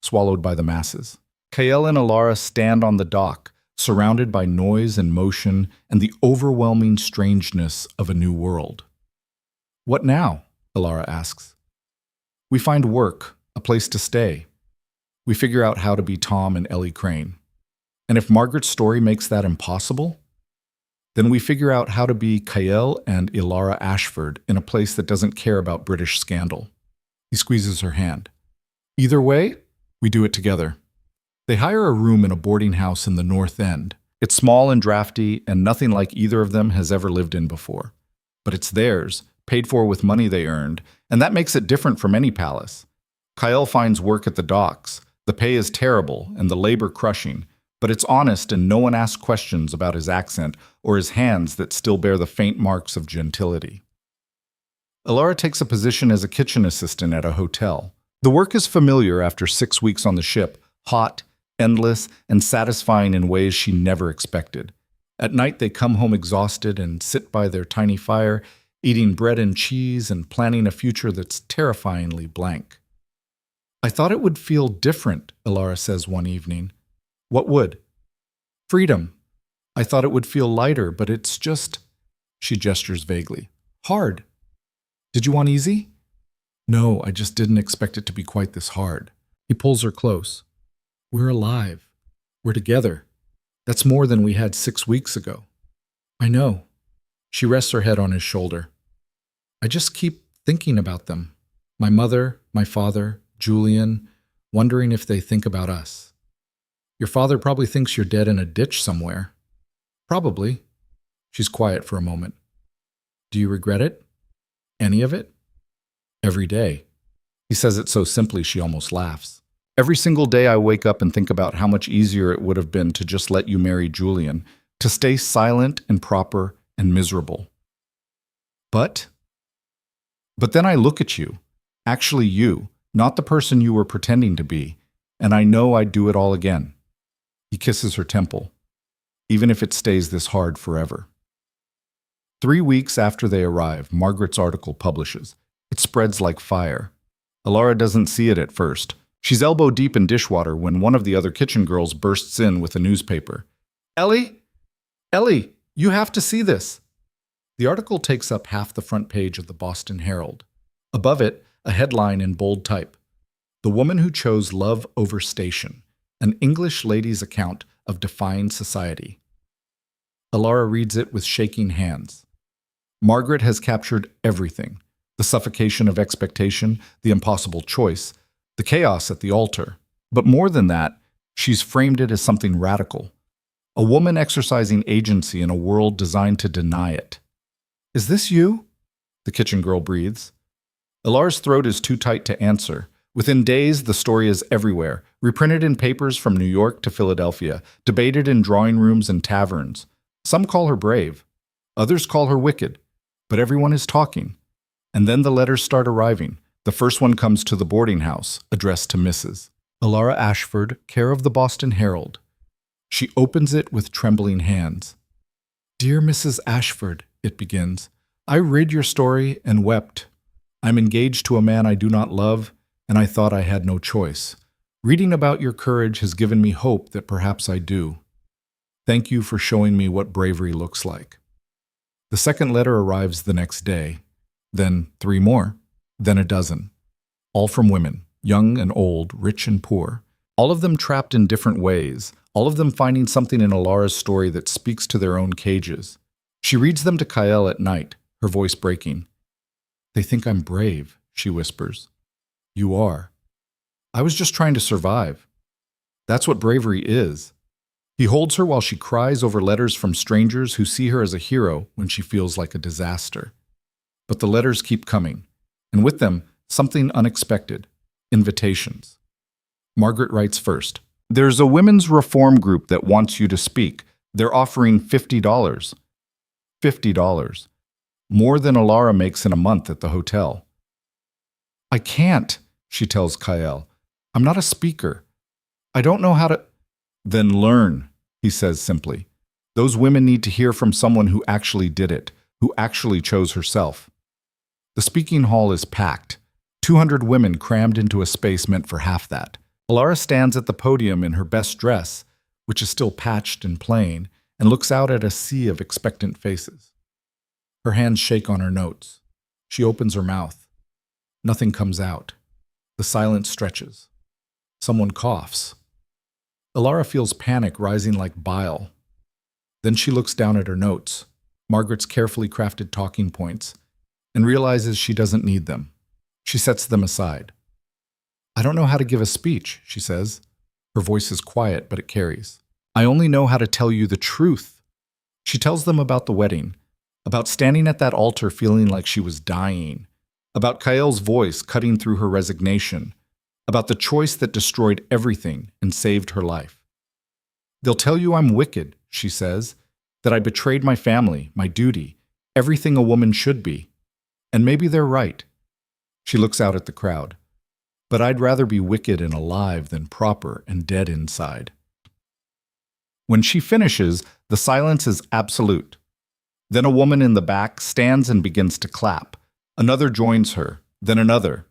swallowed by the masses. Kael and Elara stand on the dock, surrounded by noise and motion and the overwhelming strangeness of a new world. What now? Elara asks. We find work, a place to stay. We figure out how to be Tom and Ellie Crane. And if Margaret's story makes that impossible, then we figure out how to be Kael and Elara Ashford in a place that doesn't care about British scandal. He squeezes her hand. Either way, we do it together. They hire a room in a boarding house in the North End. It's small and drafty, and nothing like either of them has ever lived in before. But it's theirs, paid for with money they earned, and that makes it different from any palace. Kael finds work at the docks. The pay is terrible and the labor crushing, but it's honest and no one asks questions about his accent or his hands that still bear the faint marks of gentility. Elara takes a position as a kitchen assistant at a hotel. The work is familiar after 6 weeks on the ship, hot, endless, and satisfying in ways she never expected. At night they come home exhausted and sit by their tiny fire, eating bread and cheese and planning a future that's terrifyingly blank. I thought it would feel different, Elara says one evening. What would? Freedom. I thought it would feel lighter, but it's just, she gestures vaguely, hard. Did you want easy? No, I just didn't expect it to be quite this hard. He pulls her close. We're alive. We're together. That's more than we had 6 weeks ago. I know. She rests her head on his shoulder. I just keep thinking about them. My mother, my father, Julian, wondering if they think about us. Your father probably thinks you're dead in a ditch somewhere. Probably. She's quiet for a moment. Do you regret it? Any of it? Every day. He says it so simply she almost laughs. Every single day I wake up and think about how much easier it would have been to just let you marry Julian, to stay silent and proper and miserable. But then I look at you, actually you, not the person you were pretending to be, and I know I'd do it all again. He kisses her temple, even if it stays this hard forever. 3 weeks after they arrive, Margaret's article publishes. It spreads like fire. Elara doesn't see it at first. She's elbow deep in dishwater when one of the other kitchen girls bursts in with a newspaper. Ellie, you have to see this. The article takes up half the front page of the Boston Herald. Above it, a headline in bold type. The Woman Who Chose Love Over Station, an English lady's account of defying society. Elara reads it with shaking hands. Margaret has captured everything. The suffocation of expectation, the impossible choice, the chaos at the altar. But more than that, she's framed it as something radical. A woman exercising agency in a world designed to deny it. Is this you? The kitchen girl breathes. Elara's throat is too tight to answer. Within days, the story is everywhere, reprinted in papers from New York to Philadelphia, debated in drawing rooms and taverns. Some call her brave. Others call her wicked. But everyone is talking. And then the letters start arriving. The first one comes to the boarding house, addressed to Mrs. Elara Ashford, care of the Boston Herald. She opens it with trembling hands. Dear Mrs. Ashford, it begins, I read your story and wept. I'm engaged to a man I do not love, and I thought I had no choice. Reading about your courage has given me hope that perhaps I do. Thank you for showing me what bravery looks like. The second letter arrives the next day, then 3 more, then a dozen. All from women, young and old, rich and poor. All of them trapped in different ways, all of them finding something in Elara's story that speaks to their own cages. She reads them to Kael at night, her voice breaking. They think I'm brave, she whispers. You are. I was just trying to survive. That's what bravery is. He holds her while she cries over letters from strangers who see her as a hero when she feels like a disaster. But the letters keep coming, and with them, something unexpected, invitations. Margaret writes first. There's a women's reform group that wants you to speak. They're offering $50. $50. More than Elara makes in a month at the hotel. I can't, she tells Kael. I'm not a speaker. I don't know how to... Then learn, he says simply. Those women need to hear from someone who actually did it, who actually chose herself. The speaking hall is packed. 200 women crammed into a space meant for half that. Elara stands at the podium in her best dress, which is still patched and plain, and looks out at a sea of expectant faces. Her hands shake on her notes. She opens her mouth. Nothing comes out. The silence stretches. Someone coughs. Elara feels panic rising like bile. Then she looks down at her notes, Margaret's carefully crafted talking points, and realizes she doesn't need them. She sets them aside. "I don't know how to give a speech," she says. Her voice is quiet, but it carries. "I only know how to tell you the truth." She tells them about the wedding, about standing at that altar feeling like she was dying, about Kael's voice cutting through her resignation, about the choice that destroyed everything and saved her life. "They'll tell you I'm wicked," she says, "that I betrayed my family, my duty, everything a woman should be. And maybe they're right." She looks out at the crowd. "But I'd rather be wicked and alive than proper and dead inside." When she finishes, the silence is absolute. Then a woman in the back stands and begins to clap. Another joins her, then another,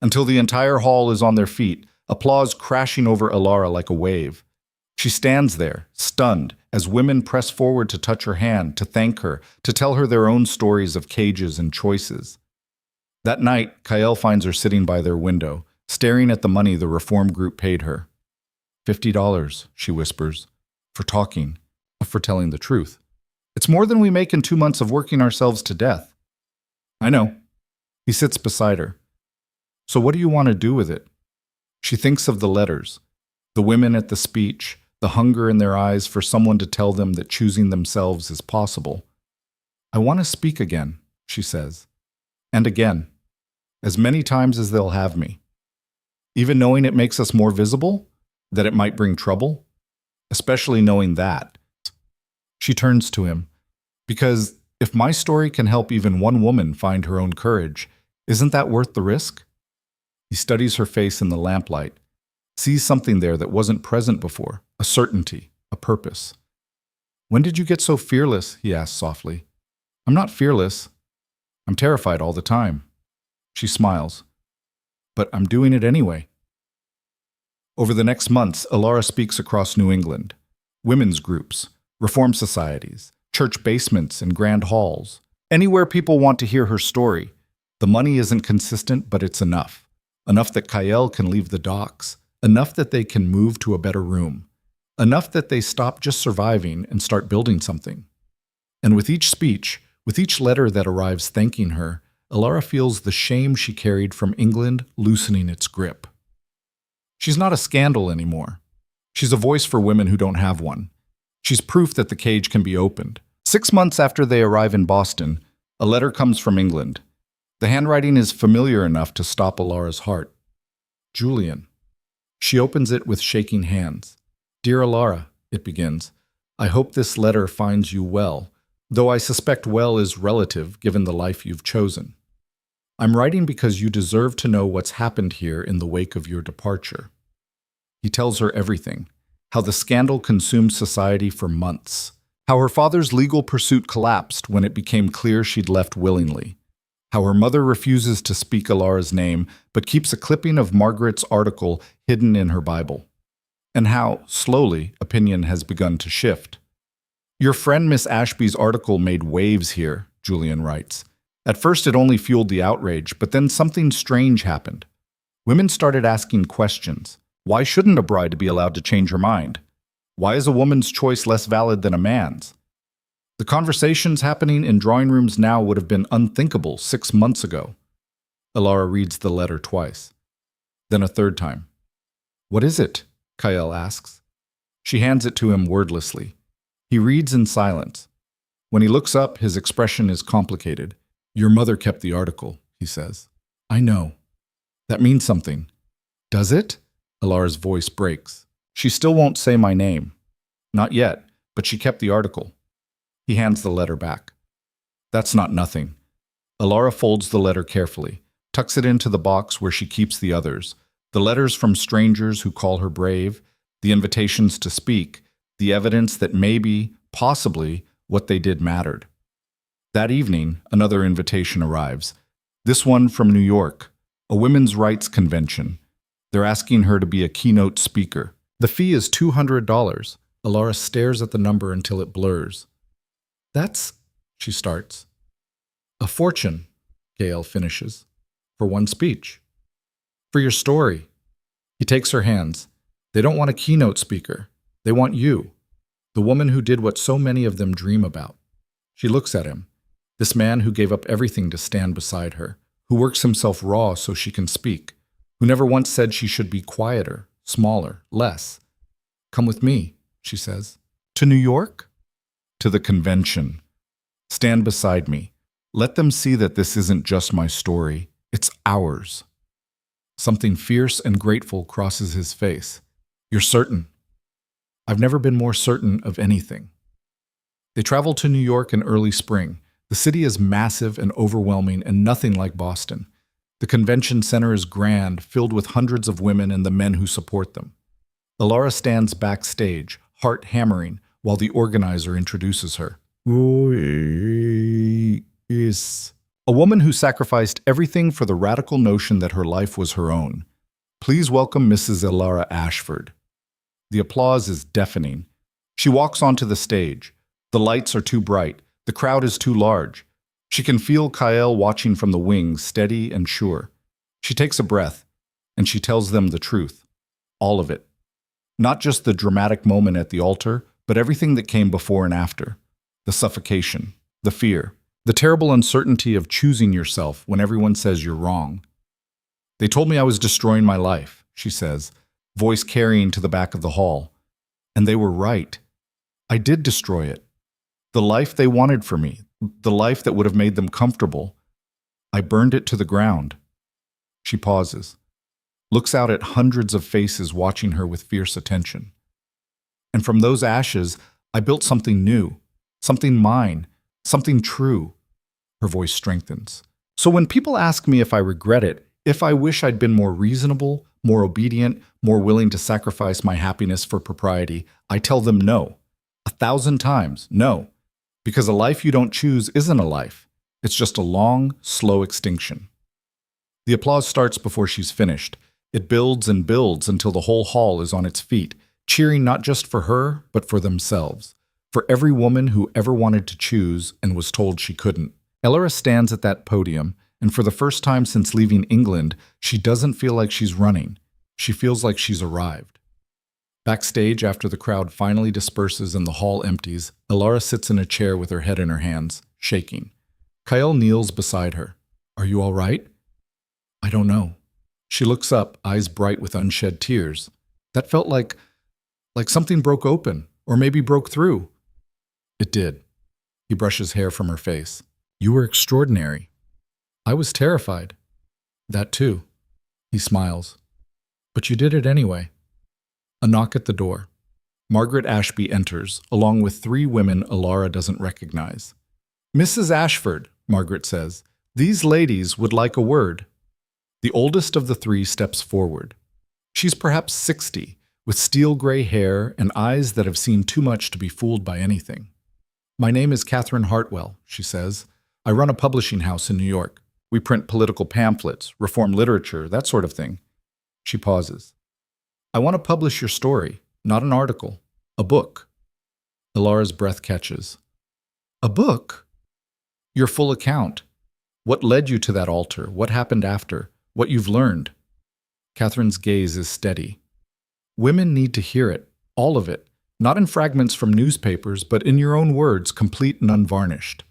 until the entire hall is on their feet, applause crashing over Elara like a wave. She stands there, stunned, as women press forward to touch her hand, to thank her, to tell her their own stories of cages and choices. That night, Kael finds her sitting by their window, staring at the money the reform group paid her. $50, she whispers, for talking, for telling the truth. "It's more than we make in 2 months of working ourselves to death." "I know." He sits beside her. "So what do you want to do with it?" She thinks of the letters, the women at the speech, the hunger in their eyes for someone to tell them that choosing themselves is possible. "I want to speak again," she says. "And again. As many times as they'll have me. Even knowing it makes us more visible, that it might bring trouble, especially knowing that." She turns to him. "Because if my story can help even one woman find her own courage, isn't that worth the risk?" He studies her face in the lamplight, sees something there that wasn't present before, a certainty, a purpose. "When did you get so fearless?" he asks softly. "I'm not fearless. I'm terrified all the time." She smiles. "But I'm doing it anyway." Over the next months, Elara speaks across New England. Women's groups, reform societies, church basements and grand halls. Anywhere people want to hear her story. The money isn't consistent, but it's enough. Enough that Kael can leave the docks. Enough that they can move to a better room. Enough that they stop just surviving and start building something. And with each speech, with each letter that arrives thanking her, Elara feels the shame she carried from England loosening its grip. She's not a scandal anymore. She's a voice for women who don't have one. She's proof that the cage can be opened. 6 months after they arrive in Boston, a letter comes from England. The handwriting is familiar enough to stop Elara's heart. "Julian." She opens it with shaking hands. "Dear Elara," it begins, "I hope this letter finds you well, though I suspect well is relative given the life you've chosen. I'm writing because you deserve to know what's happened here in the wake of your departure." He tells her everything, how the scandal consumed society for months, how her father's legal pursuit collapsed when it became clear she'd left willingly, how her mother refuses to speak Elara's name but keeps a clipping of Margaret's article hidden in her Bible, and how, slowly, opinion has begun to shift. "Your friend Miss Ashby's article made waves here," Julian writes. "At first it only fueled the outrage, but then something strange happened. Women started asking questions. Why shouldn't a bride be allowed to change her mind? Why is a woman's choice less valid than a man's? The conversations happening in drawing rooms now would have been unthinkable 6 months ago." Elara reads the letter twice, then a third time. "What is it?" Kael asks. She hands it to him wordlessly. He reads in silence. When he looks up, his expression is complicated. "Your mother kept the article," he says. "I know. That means something." "Does it?" Elara's voice breaks. "She still won't say my name." "Not yet, but she kept the article." He hands the letter back. "That's not nothing." Elara folds the letter carefully, tucks it into the box where she keeps the others, the letters from strangers who call her brave, the invitations to speak, the evidence that maybe, possibly, what they did mattered. That evening, another invitation arrives, this one from New York, a women's rights convention. They're asking her to be a keynote speaker. The fee is $200. Elara stares at the number until it blurs. That's, she starts. A fortune, Gael finishes. For one speech. For your story. He takes her hands. They don't want a keynote speaker. They want you. The woman who did what so many of them dream about. She looks at him. This man who gave up everything to stand beside her. Who works himself raw so she can speak. Who never once said she should be quieter, smaller, less. Come with me, she says. To New York? To the convention. Stand beside me. Let them see that this isn't just my story. It's ours. Something fierce and grateful crosses his face. You're certain? I've never been more certain of anything. They travel to New York in early spring. The city is massive and overwhelming and nothing like Boston. The convention center is grand, filled with hundreds of women and the men who support them. Elara stands backstage, heart hammering, while the organizer introduces her. Is a woman who sacrificed everything for the radical notion that her life was her own. Please welcome Mrs. Elara Ashford. The applause is deafening. She walks onto the stage. The lights are too bright. The crowd is too large. She can feel Kael watching from the wings, steady and sure. She takes a breath, and she tells them the truth. All of it. Not just the dramatic moment at the altar, but everything that came before and after. The suffocation, the fear, the terrible uncertainty of choosing yourself when everyone says you're wrong. They told me I was destroying my life, she says, voice carrying to the back of the hall. And they were right. I did destroy it. The life they wanted for me, the life that would have made them comfortable. I burned it to the ground. She pauses, looks out at hundreds of faces watching her with fierce attention. And from those ashes, I built something new, something mine, something true. Her voice strengthens. So when people ask me if I regret it, if I wish I'd been more reasonable, more obedient, more willing to sacrifice my happiness for propriety, I tell them no. 1,000 times, no. Because a life you don't choose isn't a life. It's just a long, slow extinction. The applause starts before she's finished. It builds and builds until the whole hall is on its feet, cheering not just for her, but for themselves. For every woman who ever wanted to choose and was told she couldn't. Elara stands at that podium, and for the first time since leaving England, she doesn't feel like she's running. She feels like she's arrived. Backstage, after the crowd finally disperses and the hall empties, Elara sits in a chair with her head in her hands, shaking. Kael kneels beside her. Are you all right? I don't know. She looks up, eyes bright with unshed tears. That felt like something broke open, or maybe broke through. It did. He brushes hair from her face. You were extraordinary. I was terrified. That too. He smiles. But you did it anyway. A knock at the door. Margaret Ashby enters, along with 3 women Elara doesn't recognize. Mrs. Ashford, Margaret says, these ladies would like a word. The oldest of the 3 steps forward. She's perhaps 60, with steel gray hair and eyes that have seen too much to be fooled by anything. My name is Catherine Hartwell, she says. I run a publishing house in New York. We print political pamphlets, reform literature, that sort of thing. She pauses. I want to publish your story, not an article, a book. Elara's breath catches. A book? Your full account. What led you to that altar? What happened after? What you've learned? Catherine's gaze is steady. Women need to hear it, all of it, not in fragments from newspapers, but in your own words, complete and unvarnished.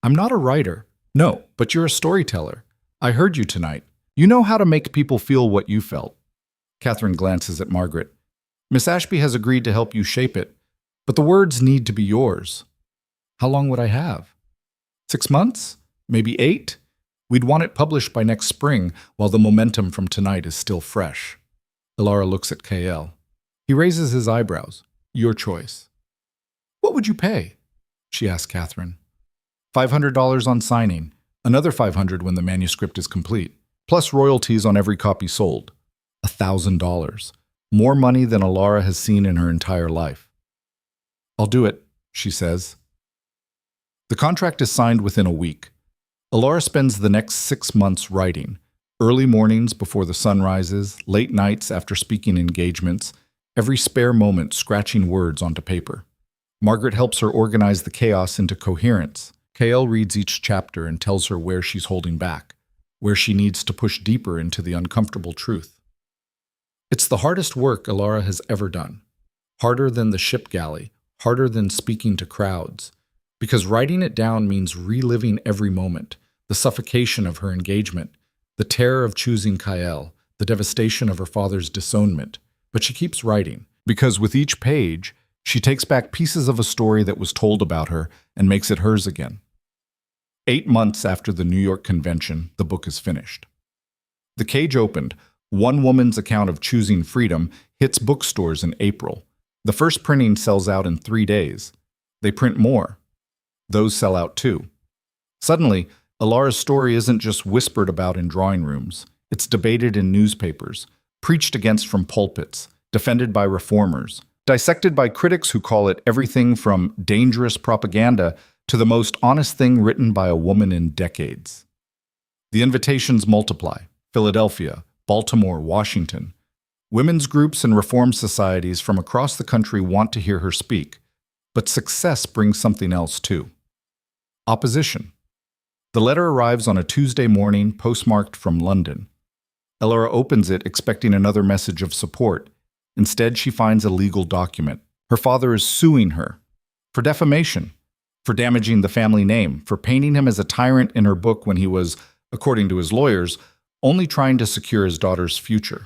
I'm not a writer. No, but you're a storyteller. I heard you tonight. You know how to make people feel what you felt. Catherine glances at Margaret. Miss Ashby has agreed to help you shape it, but the words need to be yours. How long would I have? 6 months? Maybe 8? We'd want it published by next spring, while the momentum from tonight is still fresh. Elara looks at Kael. He raises his eyebrows. Your choice. What would you pay? She asks Catherine. $500 on signing, another $500 when the manuscript is complete, plus royalties on every copy sold. $1,000. More money than Elara has seen in her entire life. I'll do it, she says. The contract is signed within a week. Elara spends the next 6 months writing, early mornings before the sun rises, late nights after speaking engagements, every spare moment scratching words onto paper. Margaret helps her organize the chaos into coherence. Kael reads each chapter and tells her where she's holding back, where she needs to push deeper into the uncomfortable truth. It's the hardest work Elara has ever done. Harder than the ship galley, harder than speaking to crowds. Because writing it down means reliving every moment, the suffocation of her engagement, the terror of choosing Kael, the devastation of her father's disownment. But she keeps writing, because with each page, she takes back pieces of a story that was told about her and makes it hers again. 8 months after the New York Convention, the book is finished. The cage opened. One woman's account of choosing freedom hits bookstores in April. The first printing sells out in 3 days. They print more. Those sell out too. Suddenly, Elara's story isn't just whispered about in drawing rooms. It's debated in newspapers, preached against from pulpits, defended by reformers, dissected by critics who call it everything from dangerous propaganda to the most honest thing written by a woman in decades. The invitations multiply. Philadelphia, Baltimore, Washington. Women's groups and reform societies from across the country want to hear her speak. But success brings something else too. Opposition. The letter arrives on a Tuesday morning, postmarked from London. Elara opens it expecting another message of support. Instead, she finds a legal document. Her father is suing her for defamation, for damaging the family name, for painting him as a tyrant in her book when he was, according to his lawyers, only trying to secure his daughter's future.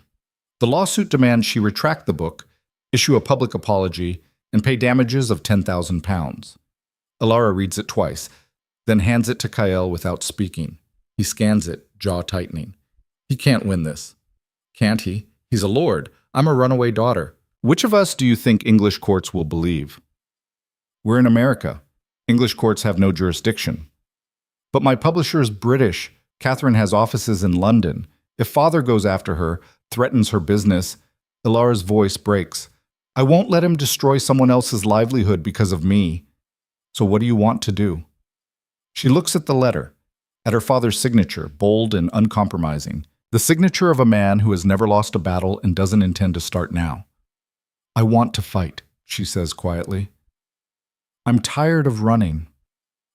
The lawsuit demands she retract the book, issue a public apology, and pay damages of £10,000. Elara reads it twice, then hands it to Kael without speaking. He scans it, jaw tightening. He can't win this. Can't he? He's a lord. I'm a runaway daughter. Which of us do you think English courts will believe? We're in America. English courts have no jurisdiction. But my publisher is British. Catherine has offices in London. If father goes after her, threatens her business, Elara's voice breaks. I won't let him destroy someone else's livelihood because of me. So what do you want to do? She looks at the letter, at her father's signature, bold and uncompromising, the signature of a man who has never lost a battle and doesn't intend to start now. I want to fight, she says quietly. I'm tired of running.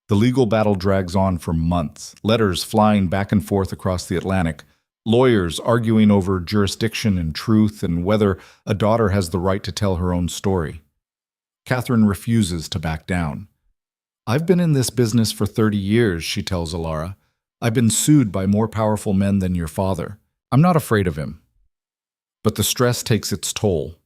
The legal battle drags on for months, letters flying back and forth across the Atlantic, lawyers arguing over jurisdiction and truth and whether a daughter has the right to tell her own story. Catherine refuses to back down. I've been in this business for 30 years, she tells Elara. I've been sued by more powerful men than your father. I'm not afraid of him. But the stress takes its toll.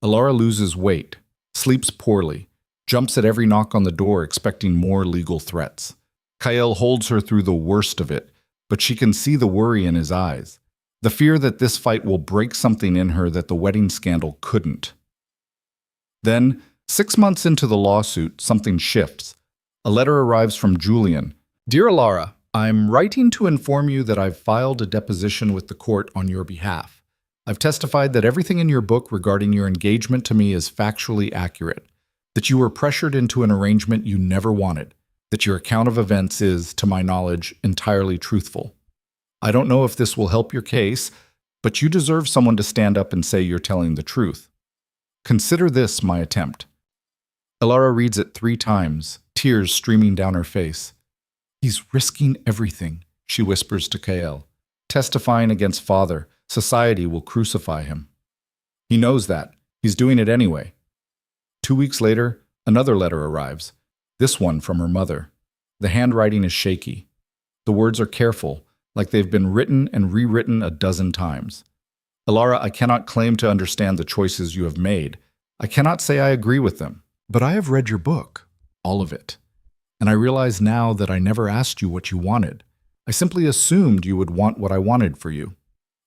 Elara loses weight, sleeps poorly, jumps at every knock on the door expecting more legal threats. Kael holds her through the worst of it, but she can see the worry in his eyes, the fear that this fight will break something in her that the wedding scandal couldn't. Then, 6 months into the lawsuit, something shifts. A letter arrives from Julian. Dear Elara, I'm writing to inform you that I've filed a deposition with the court on your behalf. I've testified that everything in your book regarding your engagement to me is factually accurate, that you were pressured into an arrangement you never wanted, that your account of events is, to my knowledge, entirely truthful. I don't know if this will help your case, but you deserve someone to stand up and say you're telling the truth. Consider this my attempt. Elara reads it 3 times, tears streaming down her face. He's risking everything, she whispers to Kael. Testifying against father, society will crucify him. He knows that. He's doing it anyway. 2 weeks later, another letter arrives, this one from her mother. The handwriting is shaky. The words are careful, like they've been written and rewritten a dozen times. Elara, I cannot claim to understand the choices you have made. I cannot say I agree with them. But I have read your book, all of it. And I realize now that I never asked you what you wanted. I simply assumed you would want what I wanted for you.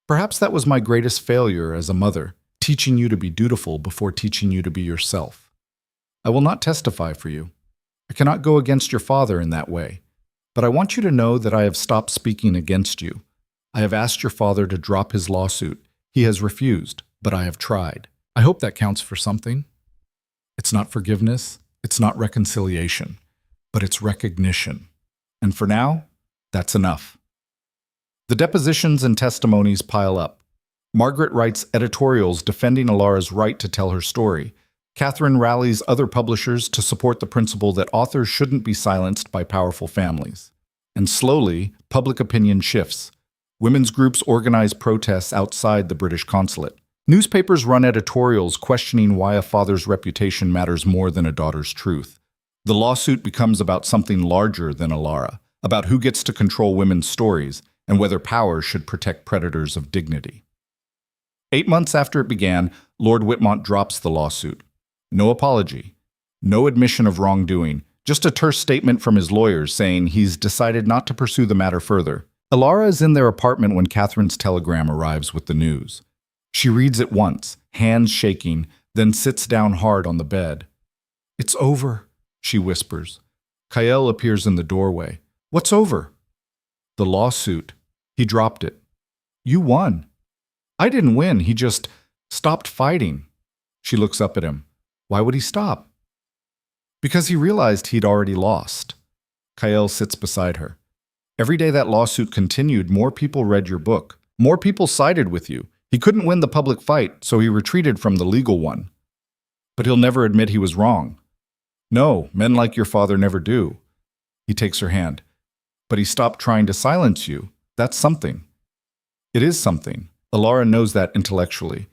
Perhaps that was my greatest failure as a mother, teaching you to be dutiful before teaching you to be yourself. I will not testify for you. I cannot go against your father in that way. But I want you to know that I have stopped speaking against you. I have asked your father to drop his lawsuit. He has refused, but I have tried. I hope that counts for something. It's not forgiveness, it's not reconciliation, but it's recognition. And for now, that's enough. The depositions and testimonies pile up. Margaret writes editorials defending Elara's right to tell her story. Catherine rallies other publishers to support the principle that authors shouldn't be silenced by powerful families. And slowly, public opinion shifts. Women's groups organize protests outside the British consulate. Newspapers run editorials questioning why a father's reputation matters more than a daughter's truth. The lawsuit becomes about something larger than Elara, about who gets to control women's stories and whether power should protect predators of dignity. 8 months after it began, Lord Whitmont drops the lawsuit. No apology, no admission of wrongdoing, just a terse statement from his lawyers saying he's decided not to pursue the matter further. Elara is in their apartment when Catherine's telegram arrives with the news. She reads it once, hands shaking, then sits down hard on the bed. "It's over," she whispers. Kael appears in the doorway. "What's over?" "The lawsuit. He dropped it." "You won." "I didn't win. He just stopped fighting." She looks up at him. "Why would he stop?" "Because he realized he'd already lost." Kael sits beside her. "Every day that lawsuit continued, more people read your book. More people sided with you. He couldn't win the public fight, so he retreated from the legal one. But he'll never admit he was wrong." "No, men like your father never do." He takes her hand. "But he stopped trying to silence you. That's something." It is something. Elara knows that intellectually.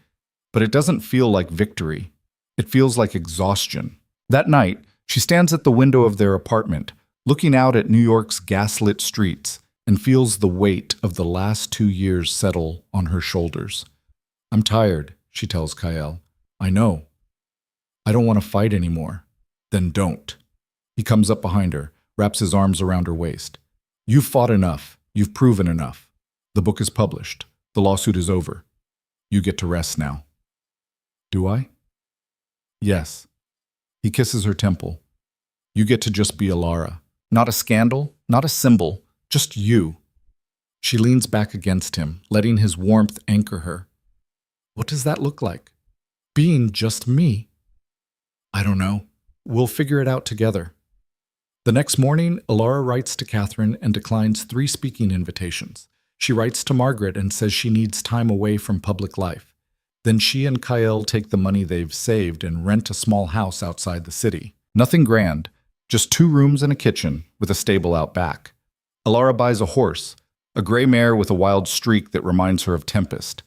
But it doesn't feel like victory. It feels like exhaustion. That night, she stands at the window of their apartment, looking out at New York's gaslit streets, and feels the weight of the last 2 years settle on her shoulders. "I'm tired," she tells Kael. "I know. I don't want to fight anymore." "Then don't." He comes up behind her, wraps his arms around her waist. "You've fought enough. You've proven enough. The book is published. The lawsuit is over. You get to rest now." "Do I?" "Yes." He kisses her temple. "You get to just be Elara. Not a scandal, not a symbol, just you." She leans back against him, letting his warmth anchor her. "What does that look like? Being just me?" "I don't know. We'll figure it out together." The next morning, Elara writes to Catherine and declines 3 speaking invitations. She writes to Margaret and says she needs time away from public life. Then she and Kael take the money they've saved and rent a small house outside the city. Nothing grand, just 2 rooms and a kitchen with a stable out back. Elara buys a horse, a gray mare with a wild streak that reminds her of Tempest.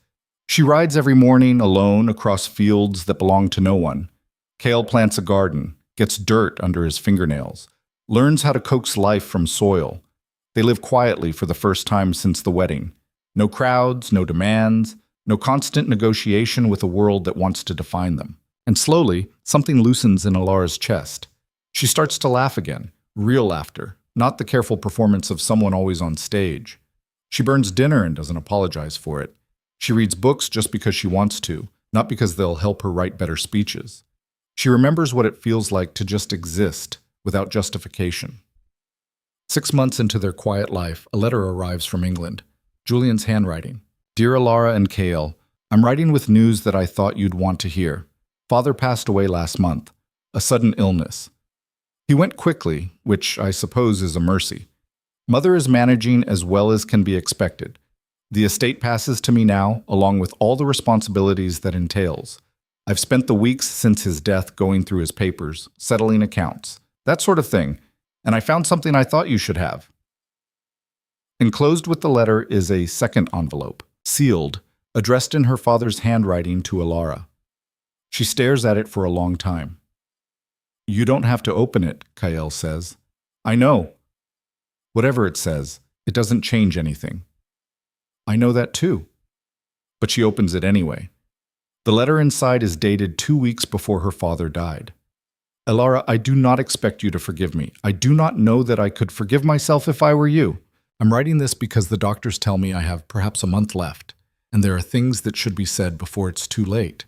She rides every morning alone across fields that belong to no one. Kael plants a garden, gets dirt under his fingernails, learns how to coax life from soil. They live quietly for the first time since the wedding. No crowds, no demands, no constant negotiation with a world that wants to define them. And slowly, something loosens in Elara's chest. She starts to laugh again, real laughter, not the careful performance of someone always on stage. She burns dinner and doesn't apologize for it. She reads books just because she wants to, not because they'll help her write better speeches. She remembers what it feels like to just exist, without justification. 6 months into their quiet life, a letter arrives from England. Julian's handwriting. "Dear Elara and Kael, I'm writing with news that I thought you'd want to hear. Father passed away last month. A sudden illness. He went quickly, which I suppose is a mercy. Mother is managing as well as can be expected. The estate passes to me now, along with all the responsibilities that entails. I've spent the weeks since his death going through his papers, settling accounts, that sort of thing, and I found something I thought you should have." Enclosed with the letter is a second envelope, sealed, addressed in her father's handwriting to Elara. She stares at it for a long time. "You don't have to open it," Kael says. "I know." "Whatever it says, it doesn't change anything." "I know that too." But she opens it anyway. The letter inside is dated 2 weeks before her father died. "Elara, I do not expect you to forgive me. I do not know that I could forgive myself if I were you. I'm writing this because the doctors tell me I have perhaps a month left, and there are things that should be said before it's too late.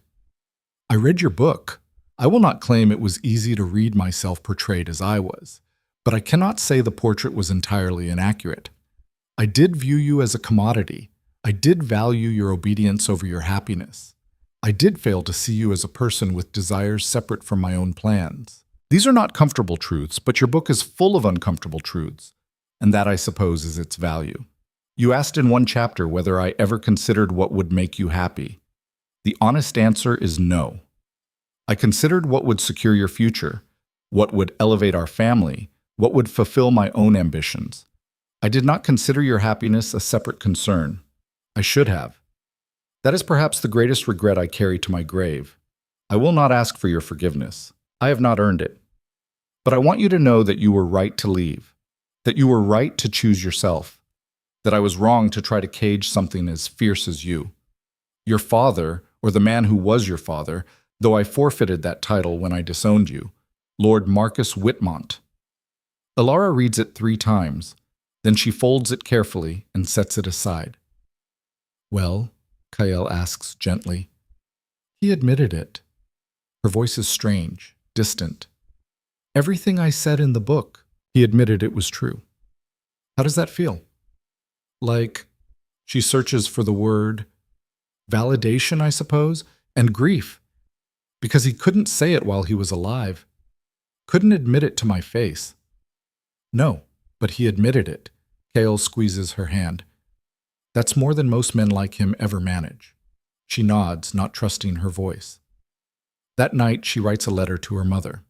I read your book. I will not claim it was easy to read myself portrayed as I was, but I cannot say the portrait was entirely inaccurate. I did view you as a commodity. I did value your obedience over your happiness. I did fail to see you as a person with desires separate from my own plans. These are not comfortable truths, but your book is full of uncomfortable truths, and that, I suppose, is its value. You asked in one chapter whether I ever considered what would make you happy. The honest answer is no. I considered what would secure your future, what would elevate our family, what would fulfill my own ambitions. I did not consider your happiness a separate concern. I should have. That is perhaps the greatest regret I carry to my grave. I will not ask for your forgiveness. I have not earned it. But I want you to know that you were right to leave, that you were right to choose yourself, that I was wrong to try to cage something as fierce as you. Your father, or the man who was your father, though I forfeited that title when I disowned you, Lord Marcus Whitmont. Elara reads it 3 times, then she folds it carefully and sets it aside. Well, Kael asks gently. He admitted it. Her voice is strange, distant. Everything I said in the book, he admitted it was true. How does that feel? Like, she searches for the word validation, I suppose, and grief, because he couldn't say it while he was alive, couldn't admit it to my face. No, but he admitted it. Kael squeezes her hand. That's more than most men like him ever manage. She nods, not trusting her voice. That night, she writes a letter to her mother,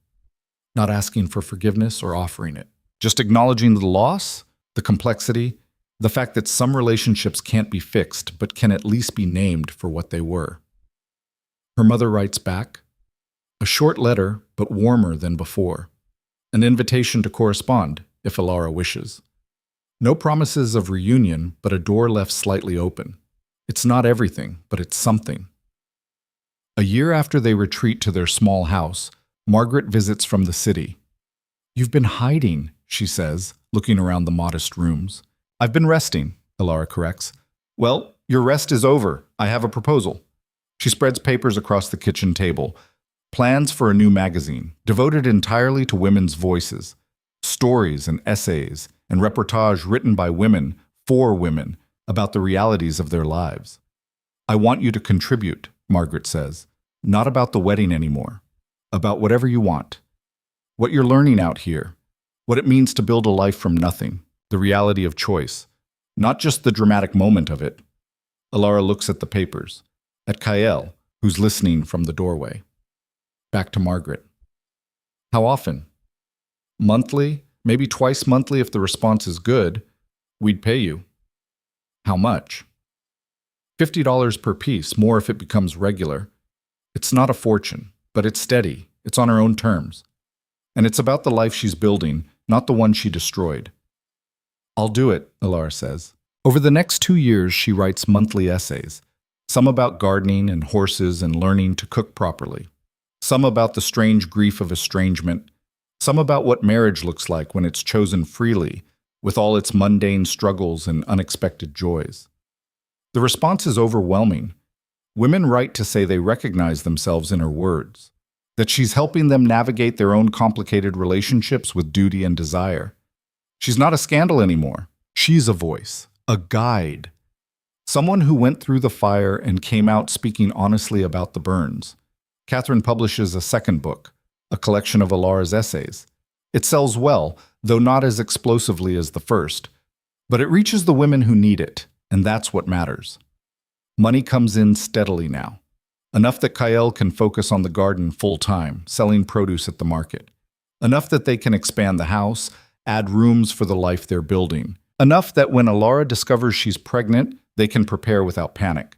not asking for forgiveness or offering it, just acknowledging the loss, the complexity, the fact that some relationships can't be fixed but can at least be named for what they were. Her mother writes back, a short letter, but warmer than before, an invitation to correspond, if Elara wishes. No promises of reunion, but a door left slightly open. It's not everything, but it's something. A year after they retreat to their small house, Margaret visits from the city. You've been hiding, she says, looking around the modest rooms. I've been resting, Elara corrects. Well, your rest is over. I have a proposal. She spreads papers across the kitchen table. Plans for a new magazine, devoted entirely to women's voices. Stories and essays and reportage written by women, for women, about the realities of their lives. I want you to contribute, Margaret says. Not about the wedding anymore. About whatever you want. What you're learning out here. What it means to build a life from nothing. The reality of choice. Not just the dramatic moment of it. Elara looks at the papers. At Kael, who's listening from the doorway. Back to Margaret. How often? Monthly, maybe twice monthly if the response is good. We'd pay you. How much? $50 per piece, more if it becomes regular. It's not a fortune, but it's steady. It's on her own terms. And it's about the life she's building, not the one she destroyed. I'll do it, Elara says. Over the next 2 years, she writes monthly essays. Some about gardening and horses and learning to cook properly. Some about the strange grief of estrangement. Some about what marriage looks like when it's chosen freely, with all its mundane struggles and unexpected joys. The response is overwhelming. Women write to say they recognize themselves in her words, that she's helping them navigate their own complicated relationships with duty and desire. She's not a scandal anymore. She's a voice, a guide. Someone who went through the fire and came out speaking honestly about the burns. Catherine publishes a second book, a collection of Elara's essays. It sells well, though not as explosively as the first. But it reaches the women who need it, and that's what matters. Money comes in steadily now. Enough that Kael can focus on the garden full-time, selling produce at the market. Enough that they can expand the house, add rooms for the life they're building. Enough that when Elara discovers she's pregnant, they can prepare without panic.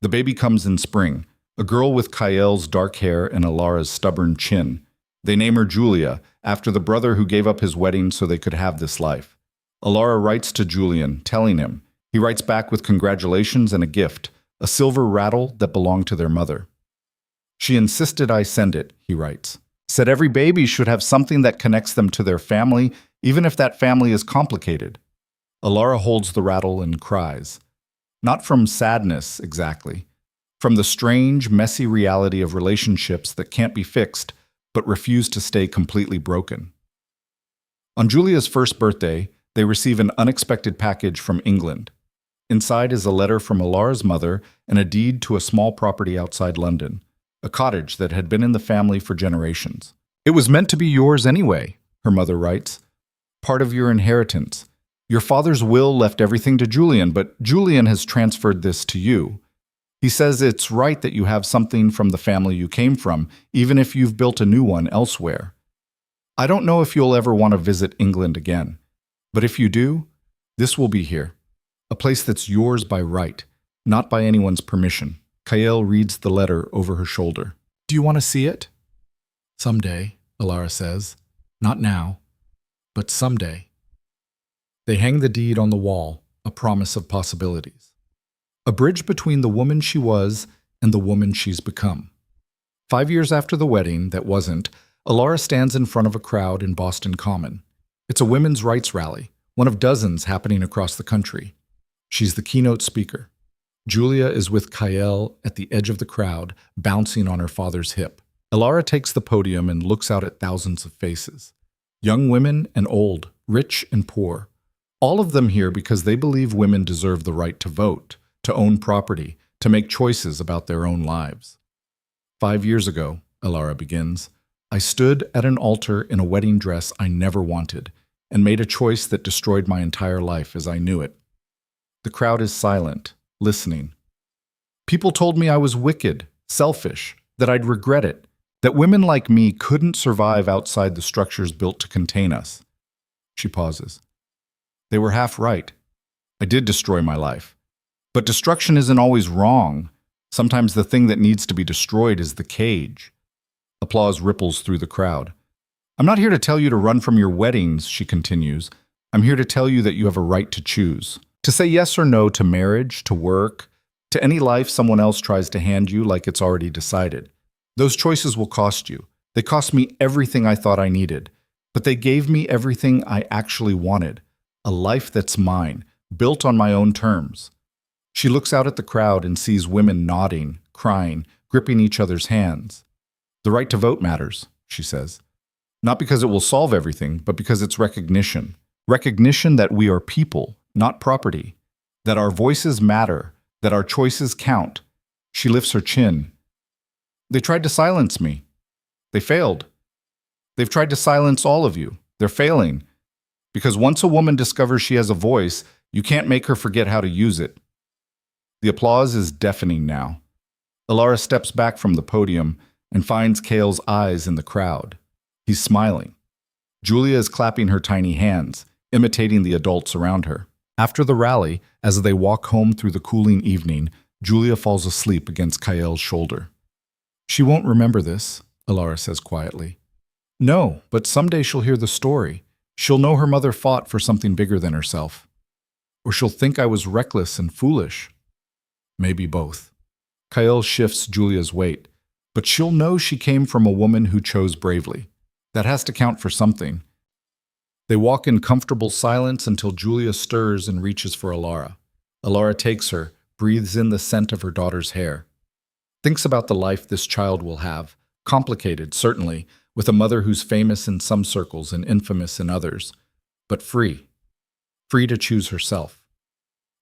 The baby comes in spring, a girl with Kael's dark hair and Elara's stubborn chin. They name her Julia, after the brother who gave up his wedding so they could have this life. Elara writes to Julian, telling him. He writes back with congratulations and a gift, a silver rattle that belonged to their mother. She insisted I send it, he writes. Said every baby should have something that connects them to their family, even if that family is complicated. Elara holds the rattle and cries. Not from sadness, exactly. From the strange, messy reality of relationships that can't be fixed, but refuse to stay completely broken. On Julia's first birthday, they receive an unexpected package from England. Inside is a letter from Elara's mother and a deed to a small property outside London, a cottage that had been in the family for generations. It was meant to be yours anyway, her mother writes. Part of your inheritance. Your father's will left everything to Julian, but Julian has transferred this to you. He says it's right that you have something from the family you came from, even if you've built a new one elsewhere. I don't know if you'll ever want to visit England again, but if you do, this will be here. A place that's yours by right, not by anyone's permission. Kael reads the letter over her shoulder. Do you want to see it? Someday, Elara says. Not now, but someday. They hang the deed on the wall, a promise of possibilities. A bridge between the woman she was and the woman she's become. 5 years after the wedding that wasn't, Elara stands in front of a crowd in Boston Common. It's a women's rights rally, one of dozens happening across the country. She's the keynote speaker. Julia is with Kael at the edge of the crowd, bouncing on her father's hip. Elara takes the podium and looks out at thousands of faces. Young women and old, rich and poor. All of them here because they believe women deserve the right to vote, to own property, to make choices about their own lives. 5 years ago, Elara begins, I stood at an altar in a wedding dress I never wanted and made a choice that destroyed my entire life as I knew it. The crowd is silent, listening. People told me I was wicked, selfish, that I'd regret it, that women like me couldn't survive outside the structures built to contain us. She pauses. They were half right. I did destroy my life. But destruction isn't always wrong. Sometimes the thing that needs to be destroyed is the cage. Applause ripples through the crowd. I'm not here to tell you to run from your weddings, she continues. I'm here to tell you that you have a right to choose. To say yes or no to marriage, to work, to any life someone else tries to hand you like it's already decided. Those choices will cost you. They cost me everything I thought I needed. But they gave me everything I actually wanted. A life that's mine, built on my own terms. She looks out at the crowd and sees women nodding, crying, gripping each other's hands. The right to vote matters, she says. Not because it will solve everything, but because it's recognition. Recognition that we are people, not property. That our voices matter, that our choices count. She lifts her chin. They tried to silence me. They failed. They've tried to silence all of you. They're failing. Because once a woman discovers she has a voice, you can't make her forget how to use it. The applause is deafening now. Elara steps back from the podium and finds Kael's eyes in the crowd. He's smiling. Julia is clapping her tiny hands, imitating the adults around her. After the rally, as they walk home through the cooling evening, Julia falls asleep against Kael's shoulder. She won't remember this, Elara says quietly. No, but someday she'll hear the story. She'll know her mother fought for something bigger than herself. Or she'll think I was reckless and foolish. Maybe both. Kael shifts Julia's weight, but she'll know she came from a woman who chose bravely. That has to count for something. They walk in comfortable silence until Julia stirs and reaches for Elara. Elara takes her, breathes in the scent of her daughter's hair. Thinks about the life this child will have, complicated, certainly, with a mother who's famous in some circles and infamous in others, but free. Free to choose herself.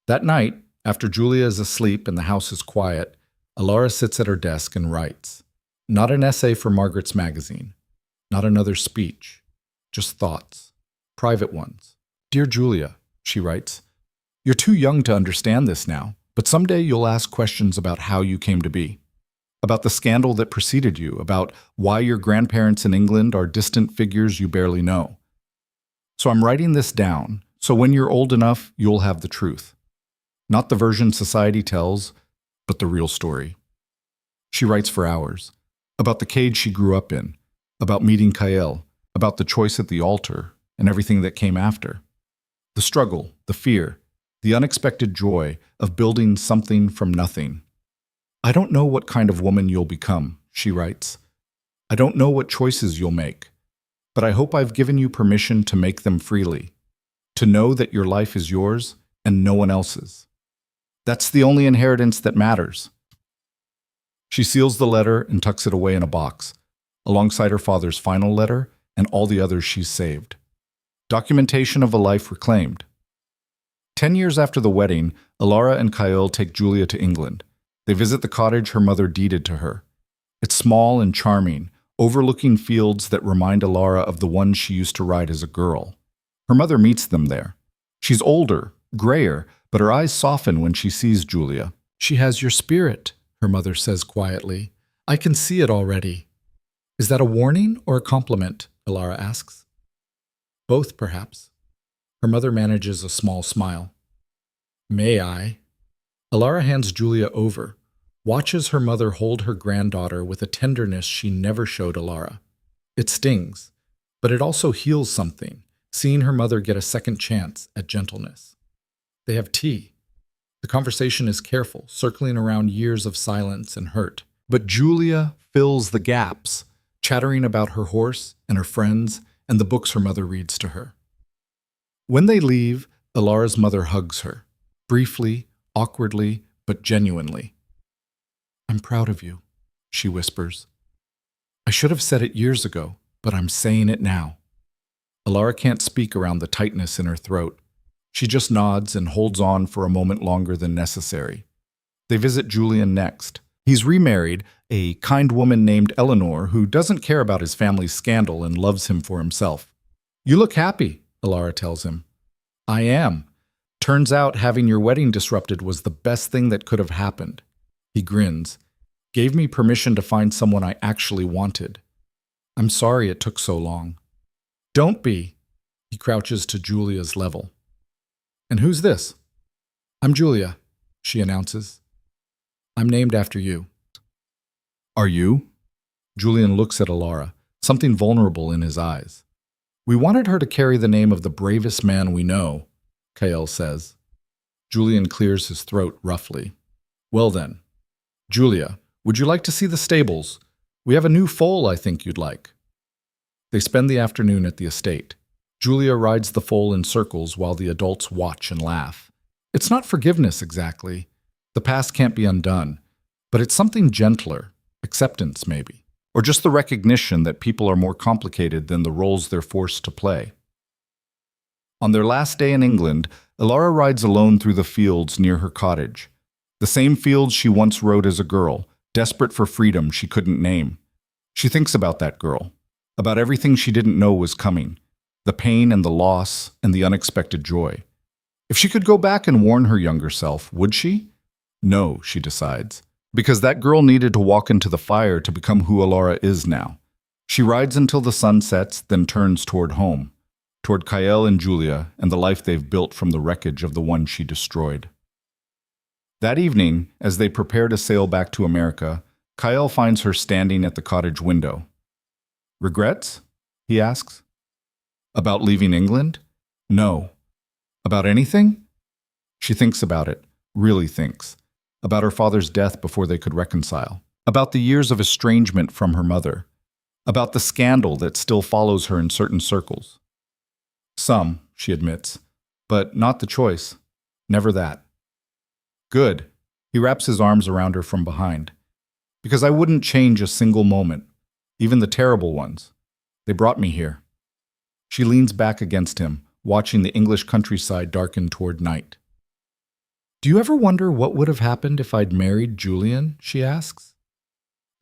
That night, after Julia is asleep and the house is quiet, Elara sits at her desk and writes. Not an essay for Margaret's magazine. Not another speech. Just thoughts. Private ones. Dear Julia, she writes, you're too young to understand this now, but someday you'll ask questions about how you came to be. About the scandal that preceded you, about why your grandparents in England are distant figures you barely know. So I'm writing this down, so when you're old enough, you'll have the truth. Not the version society tells, but the real story. She writes for hours, about the cage she grew up in, about meeting Kael, about the choice at the altar, and everything that came after. The struggle, the fear, the unexpected joy of building something from nothing. I don't know what kind of woman you'll become, she writes. I don't know what choices you'll make, but I hope I've given you permission to make them freely, to know that your life is yours and no one else's. That's the only inheritance that matters. She seals the letter and tucks it away in a box, alongside her father's final letter and all the others she's saved. Documentation of a life reclaimed. 10 years after the wedding, Elara and Kael take Julia to England. They visit the cottage her mother deeded to her. It's small and charming, overlooking fields that remind Elara of the ones she used to ride as a girl. Her mother meets them there. She's older, grayer, but her eyes soften when she sees Julia. She has your spirit, her mother says quietly. I can see it already. Is that a warning or a compliment? Elara asks. Both, perhaps. Her mother manages a small smile. May I? Elara hands Julia over, watches her mother hold her granddaughter with a tenderness she never showed Elara. It stings, but it also heals something, seeing her mother get a second chance at gentleness. They have tea. The conversation is careful, circling around years of silence and hurt. But Julia fills the gaps, chattering about her horse and her friends and the books her mother reads to her. When they leave, Elara's mother hugs her, briefly, awkwardly, but genuinely. I'm proud of you, she whispers. I should have said it years ago, but I'm saying it now. Elara can't speak around the tightness in her throat. She just nods and holds on for a moment longer than necessary. They visit Julian next. He's remarried, a kind woman named Eleanor who doesn't care about his family's scandal and loves him for himself. You look happy, Elara tells him. I am. Turns out having your wedding disrupted was the best thing that could have happened. He grins. Gave me permission to find someone I actually wanted. I'm sorry it took so long. Don't be. He crouches to Julia's level. And who's this? I'm Julia, she announces. I'm named after you. Are you? Julian looks at Elara, something vulnerable in his eyes. We wanted her to carry the name of the bravest man we know, Kael says. Julian clears his throat roughly. Well then, Julia, would you like to see the stables? We have a new foal I think you'd like. They spend the afternoon at the estate. Julia rides the foal in circles while the adults watch and laugh. It's not forgiveness exactly. The past can't be undone, but it's something gentler, acceptance maybe, or just the recognition that people are more complicated than the roles they're forced to play. On their last day in England, Elara rides alone through the fields near her cottage. The same fields she once rode as a girl, desperate for freedom she couldn't name. She thinks about that girl, about everything she didn't know was coming, the pain and the loss and the unexpected joy. If she could go back and warn her younger self, would she? No, she decides, because that girl needed to walk into the fire to become who Elara is now. She rides until the sun sets, then turns toward home, toward Kael and Julia and the life they've built from the wreckage of the one she destroyed. That evening, as they prepare to sail back to America, Kael finds her standing at the cottage window. Regrets? He asks. About leaving England? No. About anything? She thinks about it, really thinks. About her father's death before they could reconcile. About the years of estrangement from her mother. About the scandal that still follows her in certain circles. Some, she admits, but not the choice. Never that. Good. He wraps his arms around her from behind. Because I wouldn't change a single moment, even the terrible ones. They brought me here. She leans back against him, watching the English countryside darken toward night. Do you ever wonder what would have happened if I'd married Julian? She asks.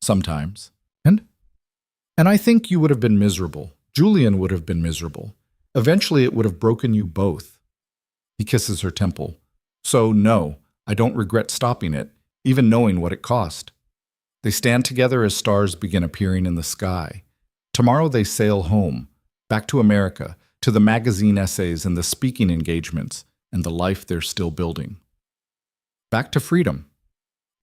Sometimes. And I think you would have been miserable. Julian would have been miserable. Eventually it would have broken you both. He kisses her temple. So no, I don't regret stopping it, even knowing what it cost. They stand together as stars begin appearing in the sky. Tomorrow they sail home, back to America, to the magazine essays and the speaking engagements, and the life they're still building. Back to freedom.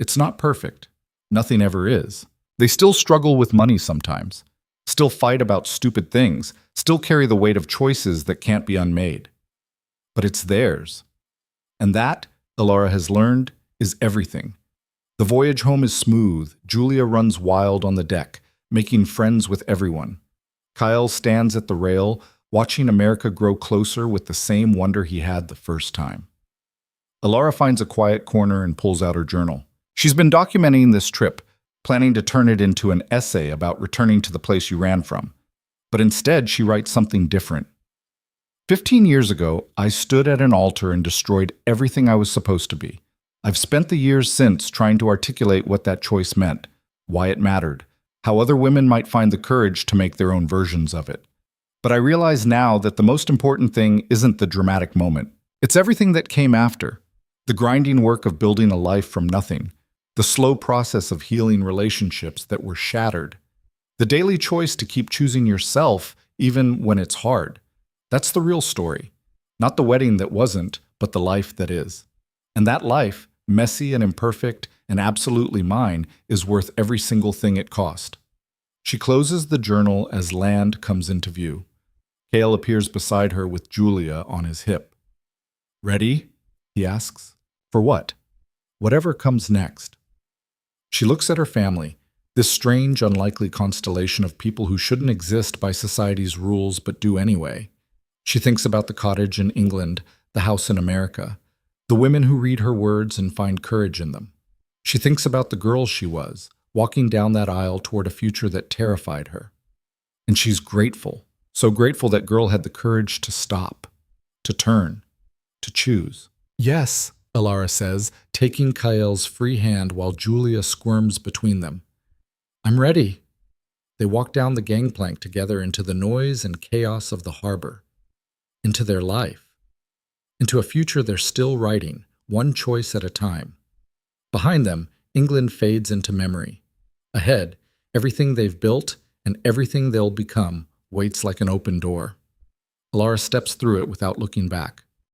It's not perfect. Nothing ever is. They still struggle with money sometimes, still fight about stupid things, still carry the weight of choices that can't be unmade. But it's theirs. And that, Elara has learned, is everything. The voyage home is smooth. Julia runs wild on the deck, making friends with everyone. Kael stands at the rail, watching America grow closer with the same wonder he had the first time. Elara finds a quiet corner and pulls out her journal. She's been documenting this trip, planning to turn it into an essay about returning to the place you ran from. But instead, she writes something different. 15 years ago, I stood at an altar and destroyed everything I was supposed to be. I've spent the years since trying to articulate what that choice meant, why it mattered, how other women might find the courage to make their own versions of it. But I realize now that the most important thing isn't the dramatic moment. It's everything that came after. The grinding work of building a life from nothing. The slow process of healing relationships that were shattered. The daily choice to keep choosing yourself even when it's hard. That's the real story. Not the wedding that wasn't, but the life that is. And that life, messy and imperfect and absolutely mine, is worth every single thing it cost. She closes the journal as land comes into view. Cale appears beside her with Julia on his hip. "Ready?" he asks. "For what?" "Whatever comes next." She looks at her family, this strange, unlikely constellation of people who shouldn't exist by society's rules but do anyway. She thinks about the cottage in England, the house in America, the women who read her words and find courage in them. She thinks about the girl she was, walking down that aisle toward a future that terrified her. And she's grateful, so grateful that girl had the courage to stop, to turn, to choose. "Yes," Elara says, taking Kael's free hand while Julia squirms between them. "I'm ready." They walk down the gangplank together into the noise and chaos of the harbor, into their life, into a future they're still writing, one choice at a time. Behind them, England fades into memory. Ahead, everything they've built and everything they'll become waits like an open door. Elara steps through it without looking back.